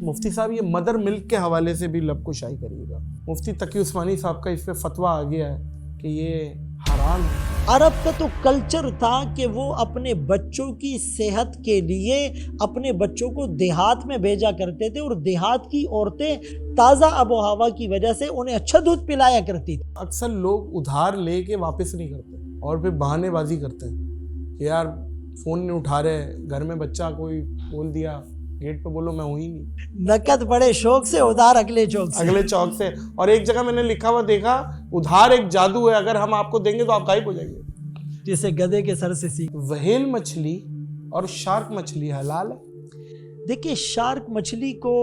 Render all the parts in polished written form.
مفتی صاحب یہ مدر ملک کے حوالے سے بھی لب کشائی کریے گا. مفتی تقی عثمانی صاحب کا اس پہ فتویٰ آ گیا ہے کہ یہ حرام ہے. عرب کا تو کلچر تھا کہ وہ اپنے بچوں کی صحت کے لیے اپنے بچوں کو دیہات میں بھیجا کرتے تھے، اور دیہات کی عورتیں تازہ آب و ہوا کی وجہ سے انہیں اچھا دودھ پلایا کرتی تھی. اکثر لوگ ادھار لے کے واپس نہیں کرتے اور پھر بہانے بازی کرتے ہیں کہ یار فون نہیں اٹھا رہے، گھر میں بچہ کوئی بول دیا، گیٹ پہ بولو میں ہوں ہی نہیں. نقد بڑے شوق سے، ادھار اگلے چوک سے. اگلے چوک سے. اور ایک جگہ میں نے لکھا ہوا دیکھا، ادھار ایک جادو ہے، اگر ہم آپ کو دیں گے تو آپ غائب ہو جائیں گے. جسے گدھے کے سر سے سیکھ. وہیل مچھلی اور شارک مچھلی حلال ہے؟ دیکھیے شارک مچھلی کو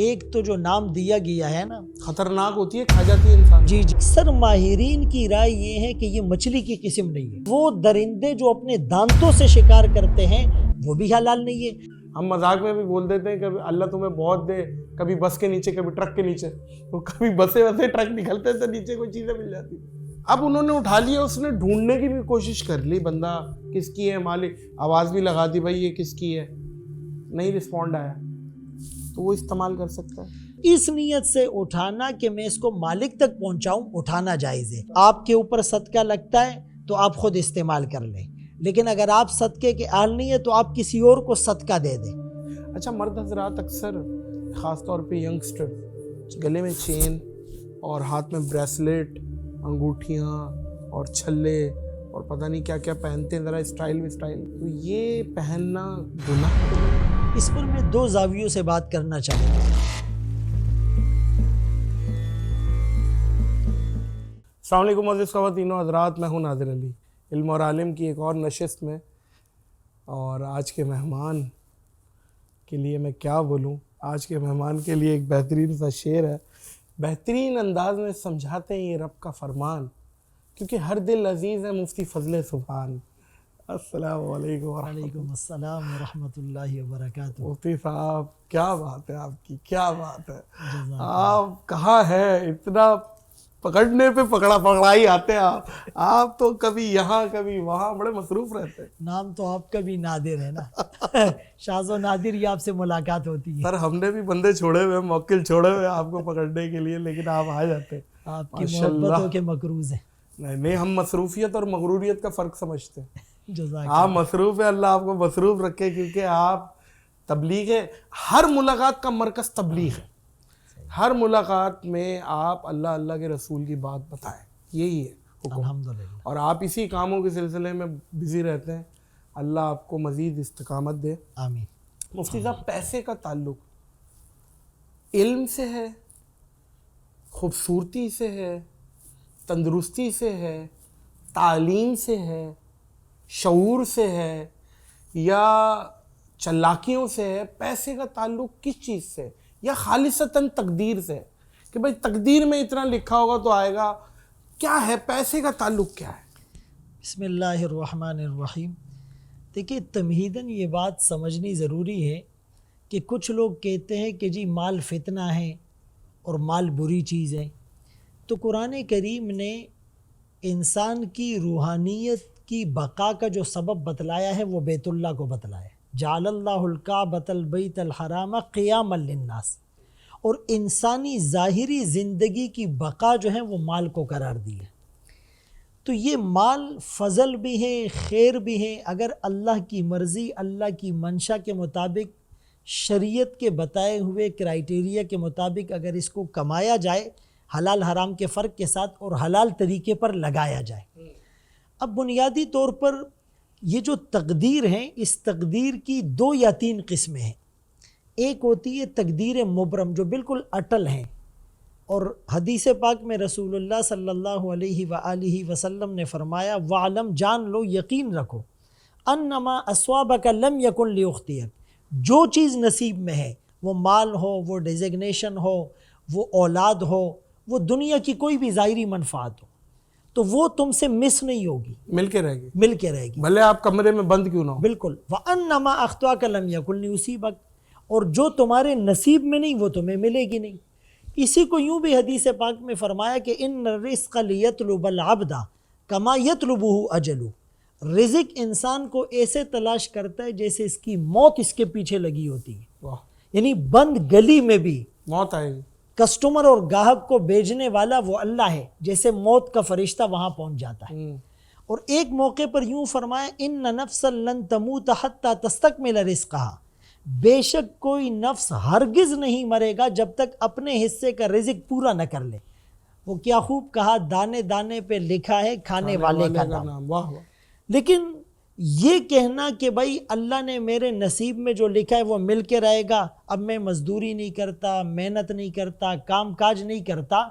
ایک تو جو نام دیا گیا ہے نا، خطرناک ہوتی ہے، کھا جاتی ہے انسان. جی اکثر ماہرین کی رائے یہ ہے کہ یہ مچھلی کی قسم نہیں ہے. وہ درندے جو اپنے دانتوں سے شکار کرتے ہیں وہ بھی حلال نہیں ہے. ہم مذاق میں بھی بول دیتے ہیں کہ اللہ تمہیں بہت دے، کبھی بس کے نیچے کبھی ٹرک کے نیچے، تو کبھی بسے وسے ٹرک نکلتے تھے نیچے کوئی چیزیں مل جاتی. اب انہوں نے اٹھا لیا، اس نے ڈھونڈنے کی بھی کوشش کر لی، بندہ کس کی ہے، مالک آواز بھی لگا دی بھائی یہ کس کی ہے، نہیں رسپونڈ آیا تو وہ استعمال کر سکتا ہے. اس نیت سے اٹھانا کہ میں اس کو مالک تک پہنچاؤں، اٹھانا جائز ہے. آپ کے اوپر صدقہ لگتا ہے تو آپ خود استعمال کر لیں، لیکن اگر آپ صدقے کے اہل نہیں ہے تو آپ کسی اور کو صدقہ دے دیں. اچھا مرد حضرات اکثر خاص طور پہ ینگسٹر گلے میں چین اور ہاتھ میں بریسلیٹ، انگوٹھیاں اور چھلے اور پتہ نہیں کیا کیا پہنتے ہیں، ذرا اسٹائل وسٹائل، تو یہ پہننا گناہ ہے؟ اس پر میں دو زاویوں سے بات کرنا چاہوں گا. السلام علیکم معزز خواتین و حضرات، میں ہوں نادر علی، علم اور عالم کی ایک اور نشست میں. اور آج کے مہمان کے لیے میں کیا بولوں، آج کے مہمان کے لیے ایک بہترین سا شعر ہے، بہترین انداز میں سمجھاتے ہیں یہ رب کا فرمان، کیونکہ ہر دل عزیز ہے مفتی فضل سبحان. السلام علیکم. وعلیکم السلام ورحمۃ اللہ وبرکاتہ. مفتی صاحب کیا بات ہے آپ کی، کیا بات ہے. آپ کہاں ہیں، اتنا پکڑنے پہ پکڑائی آتے ہیں آپ تو کبھی یہاں کبھی وہاں، بڑے مصروف رہتے ہیں. نام تو آپ کا بھی نادر ہے نا. شاذ و نادر یہ آپ سے ملاقات ہوتی ہے. سر ہم نے بھی بندے چھوڑے ہوئے، موکل چھوڑے ہوئے آپ کو پکڑنے کے لیے، لیکن آپ آ جاتے ہیں. آپ کی محبتوں کے مقروض ہیں. نہیں، ہم مصروفیت اور مغروریت کا فرق سمجھتے ہیں. جزاک آپ مصروف ہیں، اللہ آپ کو مصروف رکھے، کیونکہ آپ تبلیغ ہے. ہر ملاقات کا مرکز تبلیغ ہے. ہر ملاقات میں آپ اللہ اللہ کے رسول کی بات بتائیں، یہی ہے حکم. الحمدللہ. اور آپ اسی کاموں کے سلسلے میں بزی رہتے ہیں. اللہ آپ کو مزید استقامت دے. آمین. مفتی صاحب پیسے کا تعلق علم سے ہے، خوبصورتی سے ہے، تندرستی سے ہے، تعلیم سے ہے، شعور سے ہے، یا چلاکیوں سے ہے؟ پیسے کا تعلق کس چیز سے، یا خالصتاً تقدیر سے کہ بھائی تقدیر میں اتنا لکھا ہوگا تو آئے گا؟ کیا ہے پیسے کا تعلق، کیا ہے؟ بسم اللہ الرحمن الرحیم. دیکھیے تمہیداً یہ بات سمجھنی ضروری ہے کہ کچھ لوگ کہتے ہیں کہ جی مال فتنہ ہے اور مال بری چیز ہے. تو قرآن کریم نے انسان کی روحانیت کی بقا کا جو سبب بتلایا ہے وہ بیت اللہ کو بتلایا ہے. جعل اللہ الکعبۃ البیت الحرام قیاما للناس. اور انسانی ظاہری زندگی کی بقا جو ہے وہ مال کو قرار دی ہے. تو یہ مال فضل بھی ہے، خیر بھی ہے، اگر اللہ کی مرضی، اللہ کی منشا کے مطابق، شریعت کے بتائے ہوئے کرائیٹیریا کے مطابق اگر اس کو کمایا جائے حلال حرام کے فرق کے ساتھ اور حلال طریقے پر لگایا جائے. اب بنیادی طور پر یہ جو تقدیر ہے، اس تقدیر کی 2 یا 3 قسمیں ہیں. ایک ہوتی ہے تقدیر مبرم جو بالکل اٹل ہیں، اور حدیث پاک میں رسول اللہ صلی اللہ علیہ وآلہ وسلم نے فرمایا وَعْلَمْ، جان لو، یقین رکھو، انما اصوابک لم یکن لیخطئک، جو چیز نصیب میں ہے، وہ مال ہو، وہ ڈیزگنیشن ہو، وہ اولاد ہو، وہ دنیا کی کوئی بھی ظاہری منفعت ہو، تو وہ تم سے مس نہیں ہوگی، مل کے رہے گی، مل کے رہے گی، بھلے آپ کمرے میں بند کیوں نہ ہو. بالکل. وَأَنَّمَا أَخْطَأَكَ لَمْ يَكُنْ لِيُصِيبَكَ، اور جو تمہارے نصیب میں نہیں وہ تمہیں ملے گی نہیں. اسی کو یوں بھی حدیث پاک میں فرمایا کہ ان الرزق لیطلب العبد کما یطلبہ اجلہ. رزق انسان کو ایسے تلاش کرتا ہے جیسے اس کی موت اس کے پیچھے لگی ہوتی ہے. یعنی بند گلی میں بھی موت آئے گی. کسٹمر اور گاہک کو بھیجنے والا وہ اللہ ہے، جیسے موت کا فرشتہ وہاں پہنچ جاتا ہے. اور ایک موقع پر یوں فرمایا ان نفسا لن تموت حتی تستکمل رزقها، بے شک کوئی نفس ہرگز نہیں مرے گا جب تک اپنے حصے کا رزق پورا نہ کر لے. وہ کیا خوب کہا، دانے دانے پہ لکھا ہے کھانے والے کا نام. واہ واہ. لیکن یہ کہنا کہ بھائی اللہ نے میرے نصیب میں جو لکھا ہے وہ مل کے رہے گا، اب میں مزدوری نہیں کرتا، محنت نہیں کرتا، کام کاج نہیں کرتا،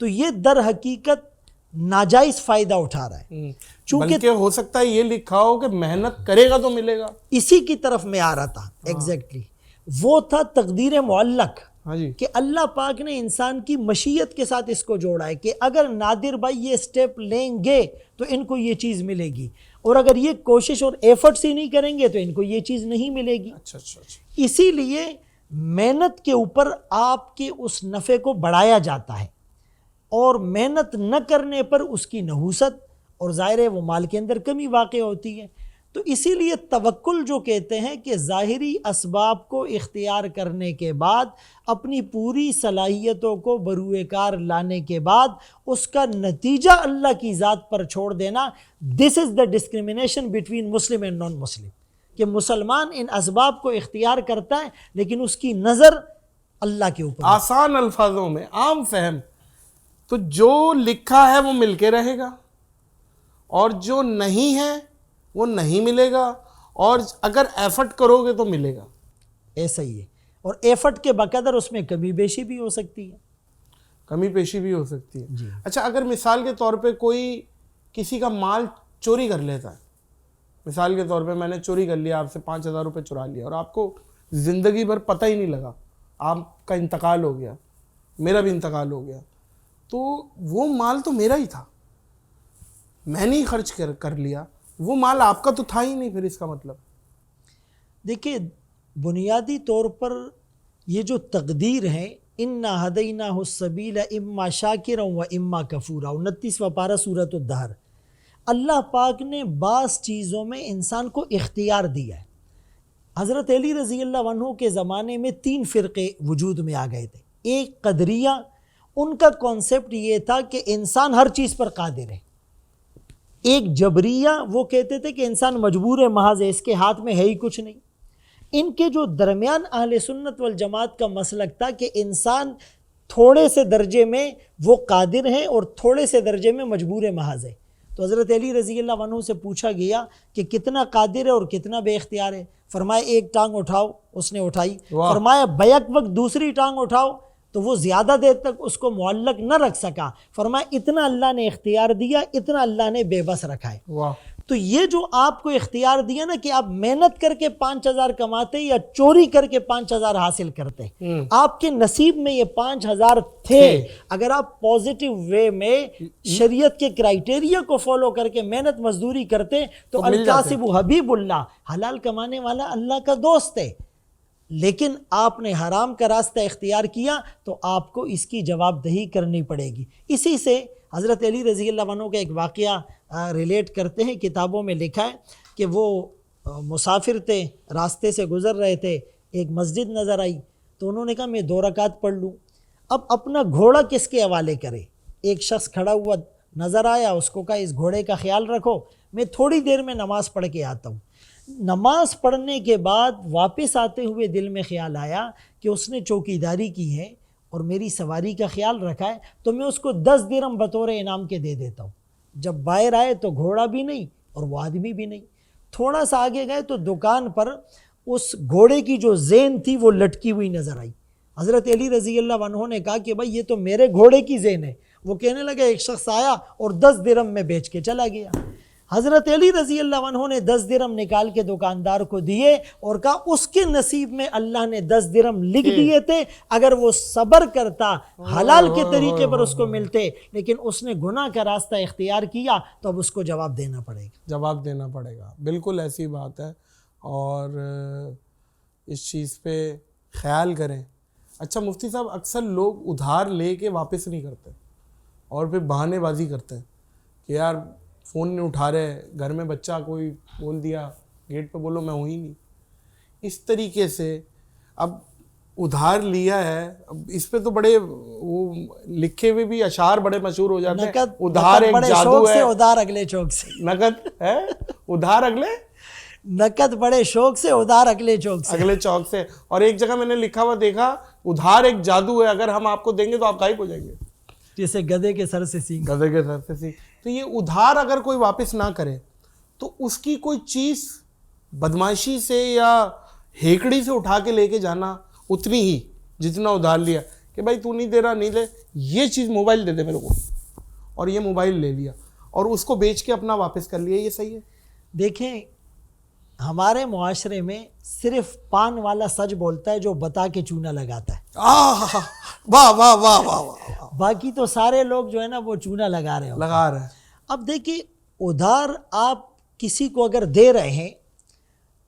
تو یہ در حقیقت ناجائز فائدہ اٹھا رہا ہے. بلکہ ہو سکتا ہے یہ لکھا ہو کہ محنت کرے گا تو ملے گا. اسی کی طرف میں آ رہا تھا ایگزیکٹلی. وہ تھا تقدیر معلق، ہاں جی. کہ اللہ پاک نے انسان کی مشیت کے ساتھ اس کو جوڑا ہے کہ اگر نادر بھائی یہ سٹیپ لیں گے تو ان کو یہ چیز ملے گی، اور اگر یہ کوشش اور ایفرٹس ہی نہیں کریں گے تو ان کو یہ چیز نہیں ملے گی. اچھا اچھا اچھا. اسی لیے محنت کے اوپر آپ کے اس نفع کو بڑھایا جاتا ہے، اور محنت نہ کرنے پر اس کی نحوست، اور ظاہر ہے وہ مال کے اندر کمی واقع ہوتی ہے. تو اسی لیے توکل جو کہتے ہیں کہ ظاہری اسباب کو اختیار کرنے کے بعد اپنی پوری صلاحیتوں کو بروئے کار لانے کے بعد اس کا نتیجہ اللہ کی ذات پر چھوڑ دینا. This is the discrimination between Muslim and non Muslim, کہ مسلمان ان اسباب کو اختیار کرتا ہے لیکن اس کی نظر اللہ کے اوپر. آسان الفاظوں میں عام فہم، تو جو لکھا ہے وہ مل کے رہے گا، اور جو نہیں ہے وہ نہیں ملے گا، اور اگر ایفرٹ کرو گے تو ملے گا. ایسا ہی ہے، اور ایفرٹ کے بقدر اس میں کمی بیشی بھی ہو سکتی ہے. کمی پیشی بھی ہو سکتی ہے. جی. اچھا، اگر مثال کے طور پہ کوئی کسی کا مال چوری کر لیتا ہے، مثال کے طور پہ میں نے چوری کر لیا، آپ سے 5,000 روپے چرا لیا، اور آپ کو زندگی بھر پتہ ہی نہیں لگا، آپ کا انتقال ہو گیا، میرا بھی انتقال ہو گیا، تو وہ مال تو میرا ہی تھا، میں نے ہی خرچ کر لیا، وہ مال آپ کا تو تھا ہی نہیں. پھر اس کا مطلب دیکھیے، بنیادی طور پر یہ جو تقدیر ہے، اِنَّا هَدَيْنَاهُ السَّبِيلَ اِمَّا شَاكِرًا وَإِمَّا كَفُورًا، 29واں پارہ سورۃ الدہر. اللہ پاک نے بعض چیزوں میں انسان کو اختیار دیا ہے. حضرت علی رضی اللہ عنہ کے زمانے میں 3 فرقے وجود میں آ گئے تھے. ایک قدریہ، ان کا کانسیپٹ یہ تھا کہ انسان ہر چیز پر قادر ہے. ایک جبریہ، وہ کہتے تھے کہ انسان مجبور ہے محض ہے، اس کے ہاتھ میں ہے ہی کچھ نہیں. ان کے جو درمیان اہل سنت والجماعت کا مسلک تھا کہ انسان تھوڑے سے درجے میں وہ قادر ہے اور تھوڑے سے درجے میں مجبور محض ہے. تو حضرت علی رضی اللہ عنہ سے پوچھا گیا کہ کتنا قادر ہے اور کتنا بے اختیار ہے. فرمایا ایک ٹانگ اٹھاؤ، اس نے اٹھائی. فرمایا بیک وقت دوسری ٹانگ اٹھاؤ، تو وہ زیادہ دیر تک اس کو معلق نہ رکھ سکا. فرمایا اتنا اللہ نے اختیار دیا، اتنا اللہ نے بے بس رکھا ہے. تو یہ جو آپ کو اختیار دیا نا کہ آپ محنت کر کے 5,000 کماتے یا چوری کر کے 5,000 حاصل کرتے، آپ کے نصیب میں یہ 5,000 تھے. اگر آپ پازیٹیو وے میں شریعت کے کرائیٹیریا کو فالو کر کے محنت مزدوری کرتے تو الکاسب حبیب اللہ، حلال کمانے والا اللہ کا دوست ہے. لیکن آپ نے حرام کا راستہ اختیار کیا تو آپ کو اس کی جواب دہی کرنی پڑے گی. اسی سے حضرت علی رضی اللہ عنہ کا ایک واقعہ ریلیٹ کرتے ہیں، کتابوں میں لکھا ہے کہ وہ مسافر تھے، راستے سے گزر رہے تھے، ایک مسجد نظر آئی تو انہوں نے کہا میں 2 رکعت پڑھ لوں. اب اپنا گھوڑا کس کے حوالے کرے؟ ایک شخص کھڑا ہوا نظر آیا، اس کو کہا اس گھوڑے کا خیال رکھو، میں تھوڑی دیر میں نماز پڑھ کے آتا ہوں. نماز پڑھنے کے بعد واپس آتے ہوئے دل میں خیال آیا کہ اس نے چوکیداری کی ہے اور میری سواری کا خیال رکھا ہے، تو میں اس کو 10 درہم بطور انعام کے دے دیتا ہوں. جب باہر آئے تو گھوڑا بھی نہیں اور وہ آدمی بھی نہیں. تھوڑا سا آگے گئے تو دکان پر اس گھوڑے کی جو زین تھی وہ لٹکی ہوئی نظر آئی. حضرت علی رضی اللہ عنہ نے کہا کہ بھائی یہ تو میرے گھوڑے کی زین ہے. وہ کہنے لگا ایک شخص آیا اور 10 درہم میں بیچ کے چلا گیا. حضرت علی رضی اللہ عنہ نے 10 درہم نکال کے دکاندار کو دیے اور کہا اس کے نصیب میں اللہ نے 10 درہم لکھ دیے تھے، اگر وہ صبر کرتا حلال کے طریقے پر اس کو ملتے، لیکن اس نے گناہ کا راستہ اختیار کیا تو اب اس کو جواب دینا پڑے گا. جواب دینا پڑے گا، بالکل ایسی بات ہے. اور اس چیز پہ خیال کریں. اچھا مفتی صاحب، اکثر لوگ ادھار لے کے واپس نہیں کرتے اور پھر بہانے بازی کرتے ہیں کہ یار فون نہیں اٹھا رہے، گھر میں بچہ کوئی بول دیا، گیٹ پہ بولو میں ہوں ہی نہیں. اس طریقے سے اب ادھار لیا ہے. اب اس پہ تو بڑے وہ لکھے ہوئے بھی اشعار بڑے مشہور ہو جاتے ہیں. ادھار ایک بڑے جادو شوق ہے. سے ادھار اگلے چوک سے. نقد ہے ادھار اگلے نقد بڑے شوق سے ادھار اگلے چوک سے. اگلے چوک سے. اور ایک جگہ میں نے لکھا ہوا دیکھا, ادھار ایک جادو ہے, اگر ہم آپ کو دیں گے تو آپ غائب ہو جائیں گے. جیسے گدھے کے سر سے سینگ. گدھے کے سر سے سینگ. تو یہ ادھار اگر کوئی واپس نہ کرے تو اس کی کوئی چیز بدمعاشی سے یا ہیکڑی سے اٹھا کے لے کے جانا اتنی ہی جتنا ادھار لیا, کہ بھائی تو نہیں دے رہا نہیں لے, یہ چیز موبائل دے دے میرے کو, اور یہ موبائل لے لیا اور اس کو بیچ کے اپنا واپس کر لیا. یہ صحیح ہے؟ دیکھیں ہمارے معاشرے میں صرف پان والا سچ بولتا ہے جو بتا کے چونا لگاتا ہے. واہ واہ واہ واہ واہ. باقی تو سارے لوگ جو ہے نا وہ چونا لگا رہے ہوتے ہیں. لگا رہے ہیں. اب دیکھیے ادھار آپ کسی کو اگر دے رہے ہیں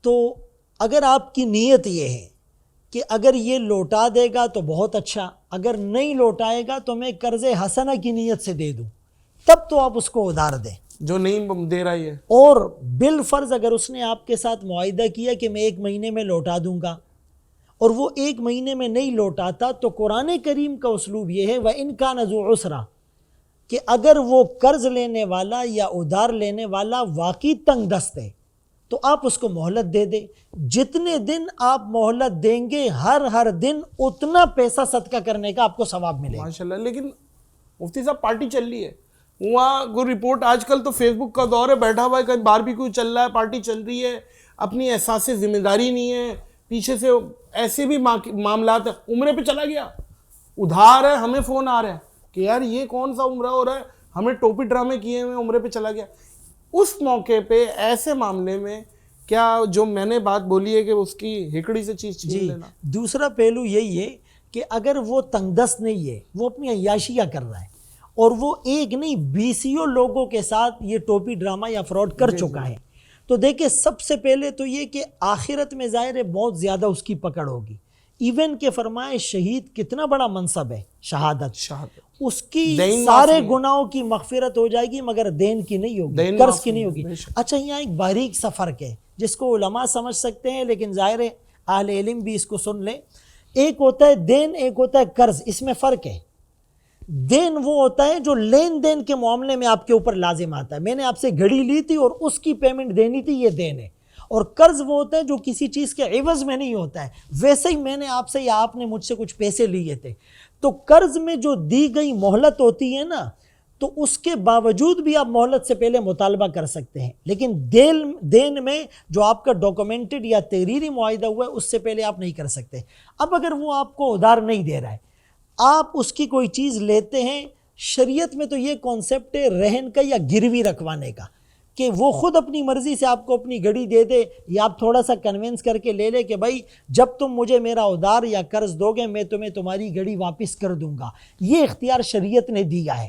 تو اگر آپ کی نیت یہ ہے کہ اگر یہ لوٹا دے گا تو بہت اچھا, اگر نہیں لوٹائے گا تو میں قرض حسنہ کی نیت سے دے دوں, تب تو آپ اس کو ادھار دیں. جو نہیں دے رہا ہے, اور بالفرض اگر اس نے آپ کے ساتھ معاہدہ کیا کہ میں 1 مہینے میں لوٹا دوں گا اور وہ 1 مہینے میں نہیں لوٹاتا, تو قرآن کریم کا اسلوب یہ ہے وَإِن كَانَ ذُو عُسْرَةٍ, کہ اگر وہ قرض لینے والا یا ادھار لینے والا واقعی تنگ دست ہے تو آپ اس کو مہلت دے دیں. جتنے دن آپ مہلت دیں گے ہر دن اتنا پیسہ صدقہ کرنے کا آپ کو ثواب ملے گا. ماشاءاللہ. لیکن مفتی صاحب پارٹی چل رہی ہے وہاں, کوئی رپورٹ, آج کل تو فیس بک کا دور ہے, بیٹھا ہوا ہے کہیں باربیکیو چل رہا ہے, پارٹی چل رہی ہے, اپنی احساس ذمہ داری نہیں ہے, پیچھے سے ایسے بھی معاملات ہیں. عمرے پہ چلا گیا, ادھار ہے, ہمیں فون آ رہا ہے کہ یار یہ کون سا عمرہ ہو رہا ہے, ہمیں ٹوپی ڈرامے کیے ہوئے, عمرے پہ چلا گیا. اس موقع پہ ایسے معاملے میں کیا جو میں نے بات بولی ہے کہ اس کی ہکڑی سے چیز چھین لینا. دوسرا پہلو یہی ہے کہ اگر وہ تنگ دست نہیں ہے, وہ اپنی عیاشیاں کر رہا ہے اور وہ ایک نہیں 20 لوگوں کے ساتھ یہ ٹوپی ڈرامہ یا فراڈ کر چکا ہے, تو دیکھیں سب سے پہلے تو یہ کہ آخرت میں ظاہر ہے بہت زیادہ اس کی پکڑ ہوگی. ایون کہ فرمائے شہید کتنا بڑا منصب ہے, شہادت, اس کی سارے گناہوں کی مغفرت ہو جائے گی مگر دین کی نہیں ہوگی, قرض کی نہیں ہوگی. اچھا یہاں ایک باریک سا فرق ہے جس کو علماء سمجھ سکتے ہیں لیکن ظاہر ہے اہل علم بھی اس کو سن لیں. ایک ہوتا ہے دین, ایک ہوتا ہے قرض. اس میں فرق ہے. دین وہ ہوتا ہے جو لین دین کے معاملے میں آپ کے اوپر لازم آتا ہے, میں نے آپ سے گھڑی لی تھی اور اس کی پیمنٹ دینی تھی, یہ دین ہے. اور قرض وہ ہوتا ہے جو کسی چیز کے عوض میں نہیں ہوتا ہے, ویسے ہی میں نے آپ سے یا آپ نے مجھ سے کچھ پیسے لیے تھے. تو قرض میں جو دی گئی مہلت ہوتی ہے نا, تو اس کے باوجود بھی آپ مہلت سے پہلے مطالبہ کر سکتے ہیں, لیکن دین میں جو آپ کا ڈاکومنٹڈ یا تحریری معاہدہ ہوا ہے اس سے پہلے آپ نہیں کر سکتے. اب اگر وہ آپ کو ادھار نہیں دے رہا ہے, آپ اس کی کوئی چیز لیتے ہیں, شریعت میں تو یہ کانسیپٹ ہے رہن کا یا گروی رکھوانے کا, کہ وہ خود اپنی مرضی سے آپ کو اپنی گھڑی دے دے یا آپ تھوڑا سا کنونس کر کے لے لے کہ بھائی جب تم مجھے میرا ادھار یا قرض دو گے میں تمہیں تمہاری گھڑی واپس کر دوں گا. یہ اختیار شریعت نے دیا ہے,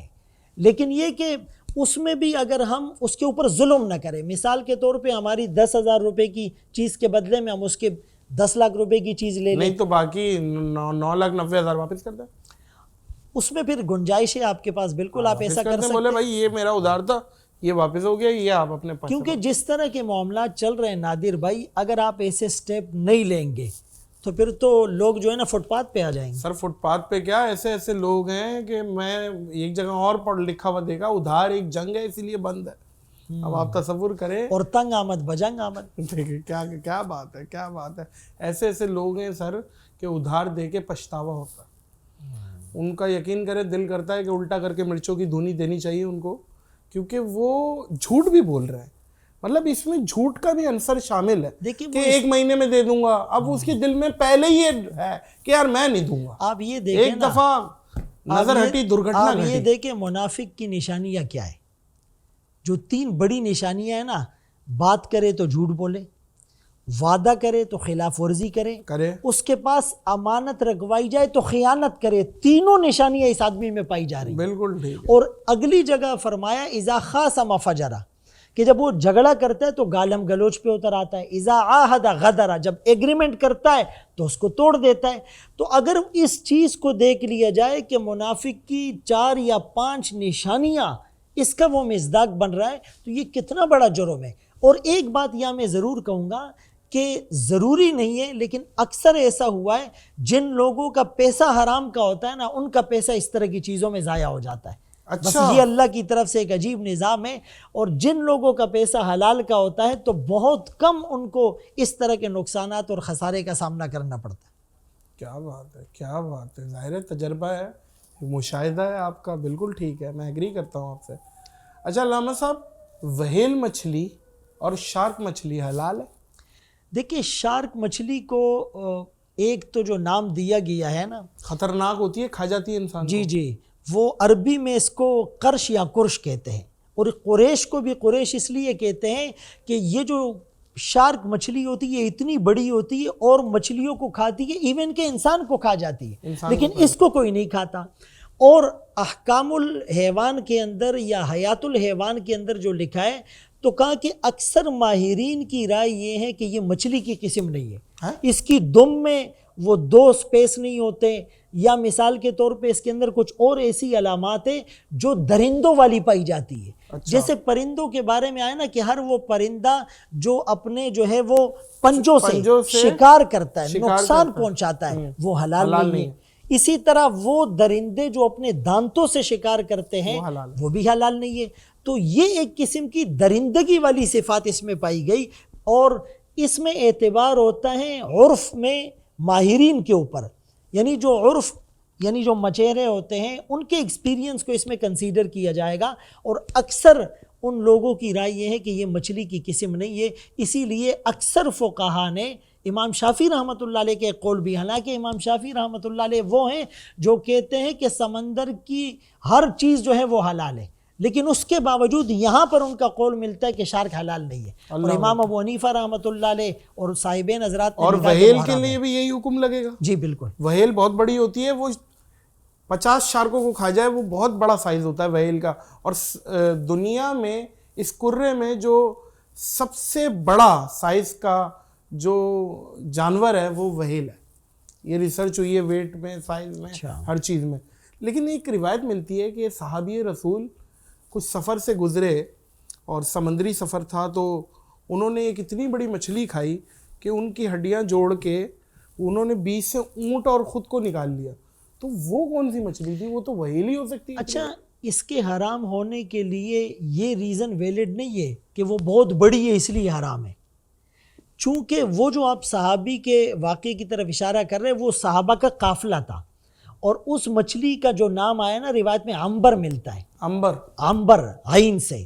لیکن یہ کہ اس میں بھی اگر ہم اس کے اوپر ظلم نہ کریں. مثال کے طور پہ ہماری 10,000 روپے کی چیز کے بدلے میں ہم اس کے 10 لاکھ روپے کی چیز لے لیں, نہیں تو باقی 9,90,000 واپس کر دیں. اس میں پھر گنجائش ہے آپ کے پاس, بالکل آپ ایسا کر سکتے ہیں. بولے بھائی یہ میرا ادھار تھا, یہ واپس ہو گیا, یہ آپ اپنے پاس. کیونکہ جس طرح کے معاملات چل رہے ہیں نادر بھائی, اگر آپ ایسے سٹیپ نہیں لیں گے تو پھر تو لوگ جو ہے نا فٹ پاتھ پہ آ جائیں گے. سر فٹ پاتھ پہ کیا, ایسے لوگ ہیں کہ میں ایک جگہ اور پڑھ لکھا ہوا دیکھا, ادھار ایک جنگ ہے اسی لیے بند ہے. اب آپ تصور کریں, اور تنگ آمد بجنگ آمد. دیکھیں کیا بات ہے, کیا بات ہے. ایسے لوگ ہیں سر کہ ادھار دے کے پچھتاوا ہوتا ہے. ان کا یقین کرے دل کرتا ہے کہ الٹا کر کے مرچوں کی دھونی دینی چاہیے ان کو, کیونکہ وہ جھوٹ بھی بول رہے ہیں. مطلب اس میں جھوٹ کا بھی عنصر شامل ہے کہ 1 مہینے میں دے دوں گا. اب اس کے دل میں پہلے ہی ہے کہ یار میں نہیں دوں گا. آپ یہ دیکھیں, ایک دفعہ نظر ہٹی درگھٹنا آپ یہ دیکھیں منافق کی نشانیاں کیا ہے. جو 3 بڑی نشانیاں ہیں نا, بات کرے تو جھوٹ بولے, وعدہ کرے تو خلاف ورزی کرے, اس کے پاس امانت رکھوائی جائے تو خیانت کرے. تینوں نشانیاں اس آدمی میں پائی جا رہی ہیں. بالکل ٹھیک. اور اگلی جگہ فرمایا اذا خاصم فجر, کہ جب وہ جھگڑا کرتا ہے تو گالم گلوچ پہ اتر آتا ہے. اذا عاہد غدر, جب ایگریمنٹ کرتا ہے تو اس کو توڑ دیتا ہے. تو اگر اس چیز کو دیکھ لیا جائے کہ منافق کی 4 یا 5 نشانیاں اس کا وہ مصداق بن رہا ہے, تو یہ کتنا بڑا جرم ہے. اور ایک بات یہاں میں ضرور کہوں گا کہ ضروری نہیں ہے، لیکن اکثر ایسا ہوا ہے جن لوگوں کا پیسہ حرام کا ہوتا ہے نا، ان کا پیسہ اس طرح کی چیزوں میں ضائع ہو جاتا ہے۔ بس یہ اللہ کی طرف سے ایک عجیب نظام ہے، اور جن لوگوں کا پیسہ حلال کا ہوتا ہے تو بہت کم ان کو اس طرح کے نقصانات اور خسارے کا سامنا کرنا پڑتا ہے۔ کیا بات ہے، کیا بات ہے، ظاہر تجربہ ہے، مشاہدہ ہے آپ کا، بالکل ٹھیک ہے، میں ایگری کرتا ہوں آپ سے۔ اچھا علامہ صاحب، وہیل مچھلی اور شارک مچھلی حلال ہے؟ دیکھیے شارک مچھلی کو ایک تو جو نام دیا گیا ہے نا، خطرناک ہوتی ہے، کھا جاتی ہے انسان کو۔ جی وہ عربی میں اس کو قرش یا کرش کہتے ہیں، اور قریش کو بھی قریش اس لیے کہتے ہیں کہ یہ جو شارک مچھلی ہوتی ہے یہ اتنی بڑی ہوتی ہے اور مچھلیوں کو کھاتی ہے، ایون کہ انسان کو کھا جاتی ہے، لیکن اس کو کوئی نہیں کھاتا۔ اور احکام الحیوان کے اندر یا حیات الحیوان کے اندر جو لکھا ہے تو کہا کہ اکثر ماہرین کی رائے یہ ہے کہ یہ مچھلی کی قسم نہیں ہے، اس کی دم میں وہ 2 سپیس نہیں ہوتے، یا مثال کے طور پہ اس کے اندر کچھ اور ایسی علامات ہیں جو درندوں والی پائی جاتی ہے۔ جیسے پرندوں کے بارے میں آیا نا کہ ہر وہ پرندہ جو اپنے جو ہے وہ پنجوں سے شکار کرتا ہے، نقصان پہنچاتا ہے، وہ حلال نہیں ہے۔ اسی طرح وہ درندے جو اپنے دانتوں سے شکار کرتے ہیں وہ بھی حلال نہیں ہے۔ تو یہ ایک قسم کی درندگی والی صفات اس میں پائی گئی، اور اس میں اعتبار ہوتا ہے عرف میں ماہرین کے اوپر، یعنی جو عرف یعنی جو مچیرے ہوتے ہیں ان کے ایکسپیرینس کو اس میں کنسیڈر کیا جائے گا، اور اکثر ان لوگوں کی رائے یہ ہے کہ یہ مچھلی کی قسم نہیں ہے۔ اسی لیے اکثر فقہا نے، امام شافعی رحمۃ اللہ علیہ کے قول بھی، حالانکہ امام شافعی رحمۃ اللہ علیہ وہ ہیں جو کہتے ہیں کہ سمندر کی ہر چیز جو ہے وہ حلال ہے، لیکن اس کے باوجود یہاں پر ان کا قول ملتا ہے کہ شارک حلال نہیں ہے، اور امام ابو حنیفہ رحمۃ اللہ علیہ اور صاحبین حضرات نے اور وہیل کے لیے بھی یہی حکم لگے گا؟ جی بالکل۔ وہیل بہت بڑی ہوتی ہے، وہ 50 شارکوں کو کھا جائے، وہ بہت بڑا سائز ہوتا ہے وہیل کا، اور دنیا میں اس کرے میں جو سب سے بڑا سائز کا جو جانور ہے وہ وہیل ہے۔ یہ ریسرچ ہوئی ہے ویٹ میں، سائز میں، ہر چیز میں۔ لیکن ایک روایت ملتی ہے کہ صحابی رسول کچھ سفر سے گزرے اور سمندری سفر تھا، تو انہوں نے ایک اتنی بڑی مچھلی کھائی کہ ان کی ہڈیاں جوڑ کے انہوں نے 20 سے اونٹ اور خود کو نکال لیا۔ تو وہ کون سی مچھلی تھی؟ وہ تو وہیل ہی ہو سکتی ہے۔ اچھا، اس کے حرام ہونے کے لیے یہ ریزن ویلڈ نہیں ہے کہ وہ بہت بڑی ہے اس لیے حرام ہے، چونکہ وہ جو آپ صحابی کے واقعے کی طرف اشارہ کر رہے ہیں وہ صحابہ کا قافلہ تھا، اور اس مچھلی کا جو نام آیا نا روایت میں عنبر ملتا ہے، عنبر عین سے،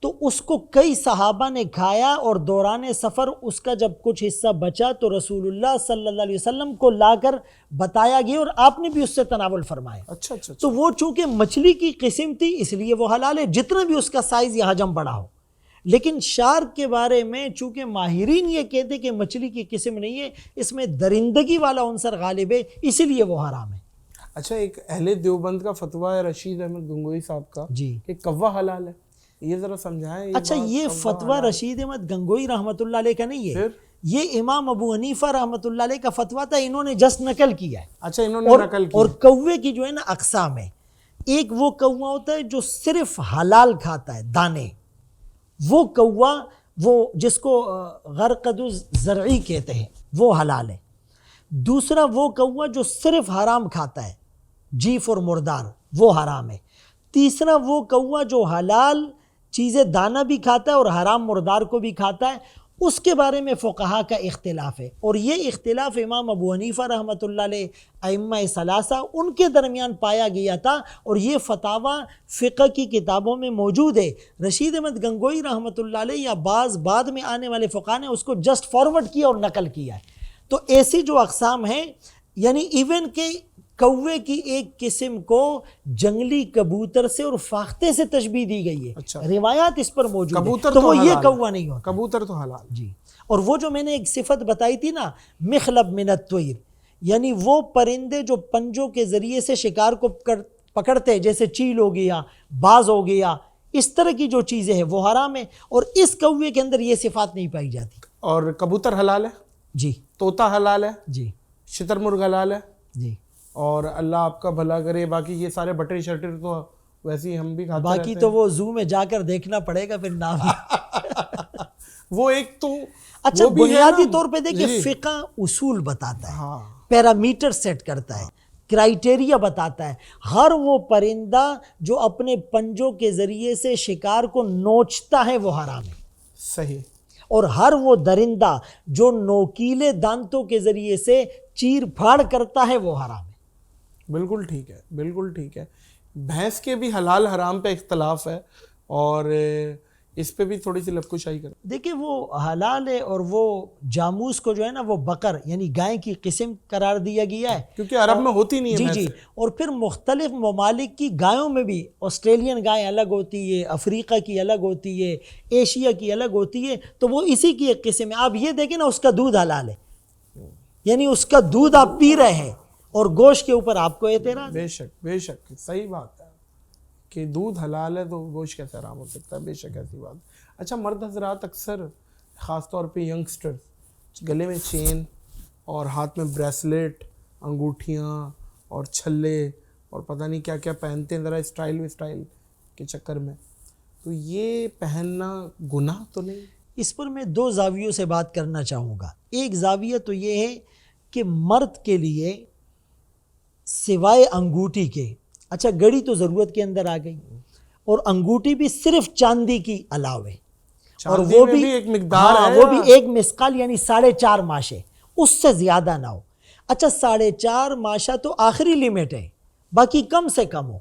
تو اس کو کئی صحابہ نے کھایا، اور دوران سفر اس کا جب کچھ حصہ بچا تو رسول اللہ صلی اللہ علیہ وسلم کو لا کر بتایا گیا، اور آپ نے بھی اس سے تناول فرمایا۔ اچھا۔ تو وہ چونکہ مچھلی کی قسم تھی اس لیے وہ حلال ہے، جتنا بھی اس کا سائز یا حجم بڑا ہو۔ لیکن شارک کے بارے میں چونکہ ماہرین یہ کہتے کہ مچھلی کی قسم نہیں ہے، اس میں درندگی والا عنصر غالب ہے، اسی لیے وہ حرام ہے۔ اچھا، ایک اہل دیوبند کا فتویٰ ہے رشید احمد گنگوئی صاحب کا جی کہ کوا حلال ہے، یہ ذرا سمجھائیں۔ اچھا، یہ فتویٰ رشید احمد گنگوئی رحمۃ اللہ علیہ کا نہیں ہے، یہ امام ابو حنیفہ رحمۃ اللہ علیہ کا فتویٰ تھا، انہوں نے جسٹ نقل کیا ہے۔ اچھا، انہوں نے نقل کیا۔ اور کوے کی جو ہے نا اقسام ہے، ایک وہ کوا ہوتا ہے جو صرف حلال کھاتا ہے دانے، وہ کوا وہ جس کو غرقد الزرعی کہتے ہیں وہ حلال ہے۔ دوسرا وہ کوا جو صرف حرام کھاتا ہے، جیف اور مردار، وہ حرام ہے۔ تیسرا وہ کوا جو حلال چیزیں دانہ بھی کھاتا ہے اور حرام مردار کو بھی کھاتا ہے، اس کے بارے میں فقہا کا اختلاف ہے، اور یہ اختلاف امام ابو حنیفہ رحمۃ اللہ علیہ، ائمہ ثلاثہ، ان کے درمیان پایا گیا تھا، اور یہ فتاویٰ فقہ کی کتابوں میں موجود ہے۔ رشید احمد گنگوئی رحمۃ اللہ علیہ یا بعض بعد میں آنے والے فقہا نے اس کو جسٹ فارورڈ کیا اور نقل کیا ہے۔ تو ایسی جو اقسام ہیں، یعنی ایون کہ کوے کی ایک قسم کو جنگلی کبوتر سے اور فاختے سے تشبیہ دی گئی ہے، روایات اس پر موجود ہے، تو وہ یہ کوا نہیں ہوتا، کبوتر تو حلال جی۔ اور وہ جو میں نے ایک صفت بتائی تھی نا، مخلب من الطیر، یعنی وہ پرندے جو پنجوں کے ذریعے سے شکار کو پکڑتے ہیں، جیسے چیل ہو گیا، باز ہو گیا، اس طرح کی جو چیزیں ہیں وہ حرام ہے، اور اس کوے کے اندر یہ صفات نہیں پائی جاتی۔ اور کبوتر حلال ہے جی، طوطا حلال ہے جی، شتر مرغ حلال ہے، جی، اور اللہ آپ کا بھلا کرے، باقی یہ سارے بٹر شٹر تو ویسے ہی ہم بھی کھاتے باقی تو وہ زو میں جا کر دیکھنا پڑے گا پھر نام۔ وہ ایک تو اچھا وہ بھی ہے بنیادی نا، طور پہ دیکھیں جی، فقہ اصول بتاتا ہے، ہاں پیرامیٹر سیٹ کرتا ہے، کرائیٹیریا بتاتا ہے. ہر وہ پرندہ جو اپنے پنجوں کے ذریعے سے شکار کو نوچتا ہے وہ حرام ہے، صحیح، اور ہر وہ درندہ جو نوکیلے دانتوں کے ذریعے سے چیر پھاڑ کرتا ہے وہ حرام ہے. بالکل ٹھیک ہے، بالکل ٹھیک ہے. بھینس کے بھی حلال حرام پہ اختلاف ہے، اور اس پہ بھی تھوڑی سی لفظ کشائی کریں. دیکھیں وہ حلال ہے، اور وہ جاموس کو جو ہے نا وہ بقر یعنی گائے کی قسم قرار دیا گیا ہے، کیونکہ عرب میں ہوتی نہیں ہے جی جی. بھینس. اور پھر مختلف ممالک کی گایوں میں بھی آسٹریلین گائے الگ ہوتی ہے، افریقہ کی الگ ہوتی ہے، ایشیا کی الگ ہوتی ہے، تو وہ اسی کی ایک قسم ہے. آپ یہ دیکھیں نا اس کا دودھ حلال ہے، یعنی اس کا دودھ آپ پی رہے ہیں اور گوشت کے اوپر آپ کو اعتراض ہے. بے شک، بے شک، صحیح بات ہے کہ دودھ حلال ہے تو گوشت کیسے حرام ہو سکتا ہے؟ بے شک ایسی بات. اچھا مرد حضرات اکثر خاص طور پہ ینگسٹر گلے میں چین اور ہاتھ میں بریسلیٹ، انگوٹھیاں اور چھلے اور پتہ نہیں کیا کیا پہنتے ہیں ذرا اسٹائل کے چکر میں، تو یہ پہننا گناہ تو نہیں؟ اس پر میں دو زاویوں سے بات کرنا چاہوں گا. ایک زاویہ تو یہ ہے کہ مرد کے لیے سوائے انگوٹھی کے، اچھا گھڑی تو ضرورت کے اندر آ گئی، اور انگوٹھی بھی صرف چاندی کی علاوہ، اور چاندی وہ میں بھی ایک مقدار ہاں ہے، وہ بھی ایک مسقال یعنی 4.5 ماشے، اس سے زیادہ نہ ہو. اچھا 4.5 ماشا تو آخری لیمٹ ہے، باقی کم سے کم ہو.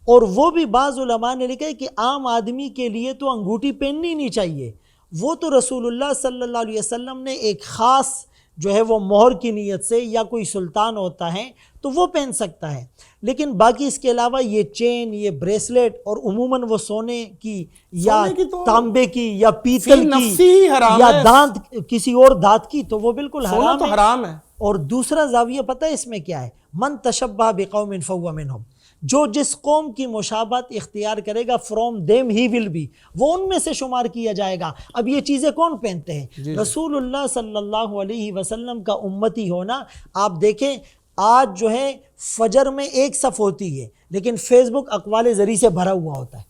اور وہ بھی بعض علماء نے لکھا ہے کہ عام آدمی کے لیے تو انگوٹھی پہننی نہیں چاہیے، وہ تو رسول اللہ صلی اللہ علیہ وسلم نے ایک خاص جو ہے وہ مہر کی نیت سے، یا کوئی سلطان ہوتا ہے تو وہ پہن سکتا ہے. لیکن باقی اس کے علاوہ یہ چین، یہ بریسلیٹ، اور عموماً وہ سونے کی یا سونے کی تو تانبے کی یا فی پیتل نفسی کی ہی حرام یا ہے، دانت کسی اور دھات کی، تو وہ بالکل سونا حرام تو ہے. حرام ہے. اور دوسرا زاویہ پتہ ہے اس میں کیا ہے؟ من تشبہ بقوم فہو منہم، جو جس قوم کی مشابہت اختیار کرے گا from them he will be, وہ ان میں سے شمار کیا جائے گا. اب یہ چیزیں کون پہنتے ہیں؟ جی رسول اللہ صلی اللہ علیہ وسلم کا امتی ہونا. آپ دیکھیں آج جو ہے فجر میں ایک صف ہوتی ہے لیکن فیس بک اقوال زری سے بھرا ہوا ہوتا ہے،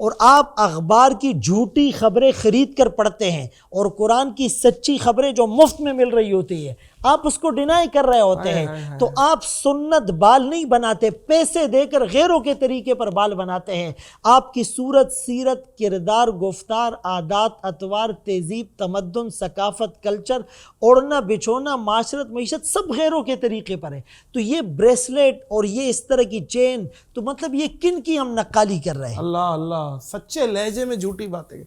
اور آپ اخبار کی جھوٹی خبریں خرید کر پڑھتے ہیں، اور قرآن کی سچی خبریں جو مفت میں مل رہی ہوتی ہے آپ اس کو ڈینائی کر رہے ہوتے ہیں. تو آپ سنت بال نہیں بناتے، پیسے دے کر غیروں کے طریقے پر بال بناتے ہیں. آپ کی صورت، سیرت، کردار، گفتار، عادات، اطوار، تہذیب، تمدن، ثقافت، کلچر، اوڑھنا بچھونا، معاشرت، معیشت سب غیروں کے طریقے پر ہے. تو یہ بریسلیٹ اور یہ اس طرح کی چین، تو مطلب یہ کن کی ہم نقالی کر رہے ہیں؟ اللہ اللہ، سچے لہجے میں جھوٹی باتیں.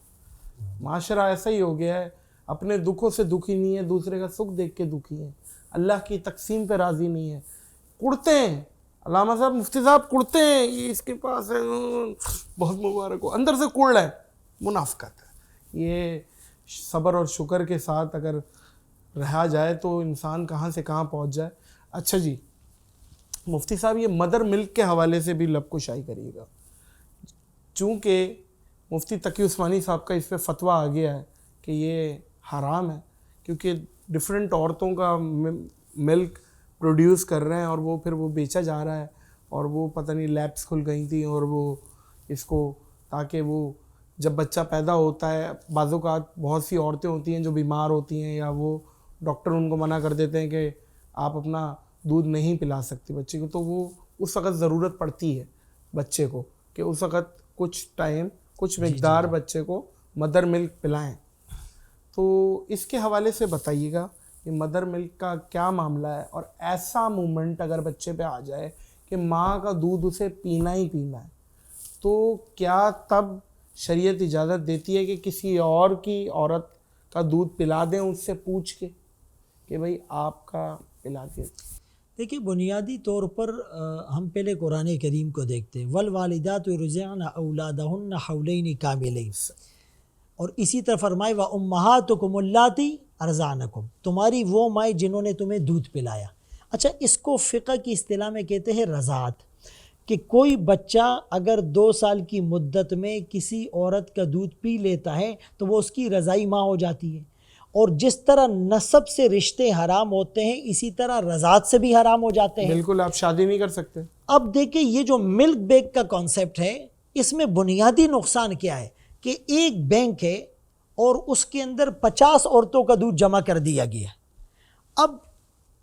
معاشرہ ایسا ہی ہو گیا ہے، اپنے دکھوں سے دکھی نہیں ہے، دوسرے کا سکھ دیکھ کے دکھی ہے، اللہ کی تقسیم پہ راضی نہیں ہے. کڑتے ہیں علامہ صاحب، مفتی صاحب کڑتے ہیں، یہ اس کے پاس ہے، بہت مبارک ہو، اندر سے کڑ ہے، منافقت ہے. یہ صبر اور شکر کے ساتھ اگر رہا جائے تو انسان کہاں سے کہاں پہنچ جائے. اچھا جی مفتی صاحب، یہ مدر ملک کے حوالے سے بھی لب کشائی کریے گا، چونکہ مفتی تقی عثمانی صاحب کا اس پہ فتویٰ آ گیا ہے کہ یہ حرام ہے، کیونکہ ڈیفرنٹ عورتوں کا ملک پروڈیوس کر رہے ہیں اور وہ پھر وہ بیچا جا رہا ہے، اور وہ پتہ نہیں لیبس کھل گئی تھیں اور وہ اس کو تاکہ وہ جب بچہ پیدا ہوتا ہے، بعض اوقات بہت سی عورتیں ہوتی ہیں جو بیمار ہوتی ہیں، یا وہ ڈاکٹر ان کو منع کر دیتے ہیں کہ آپ اپنا دودھ نہیں پلا سکتے بچے کو، تو وہ اس وقت ضرورت پڑتی ہے بچے کو کہ اس وقت کچھ ٹائم کچھ مقدار بچے کو مدر ملک پلائیں. تو اس کے حوالے سے بتائیے گا کہ مدر ملک کا کیا معاملہ ہے، اور ایسا مومنٹ اگر بچے پہ آ جائے کہ ماں کا دودھ اسے پینا ہی پینا ہے، تو کیا تب شریعت اجازت دیتی ہے کہ کسی اور کی عورت کا دودھ پلا دیں اس سے پوچھ کے کہ بھئی آپ کا پلا دیں؟ دیکھیے بنیادی طور پر ہم پہلے قرآن کریم کو دیکھتے ہیں، والوالدات یرضعن اولادہن حولین کاملین، اور اسی طرح فرمائے وامہاتکم اللاتی ارضعنکم، تمہاری وہ مائیں جنہوں نے تمہیں دودھ پلایا. اچھا اس کو فقہ کی اصطلاح میں کہتے ہیں رضاعت، کہ کوئی بچہ اگر 2 سال کی مدت میں کسی عورت کا دودھ پی لیتا ہے تو وہ اس کی رضائی ماں ہو جاتی ہے. اور جس طرح نسب سے رشتے حرام ہوتے ہیں اسی طرح رضاعت سے بھی حرام ہو جاتے ہیں. بالکل، آپ شادی نہیں کر سکتے. اب دیکھیں یہ جو ملک بیگ کا کانسیپٹ ہے اس میں بنیادی نقصان کیا ہے کہ ایک بینک ہے اور اس کے اندر 50 عورتوں کا دودھ جمع کر دیا گیا. اب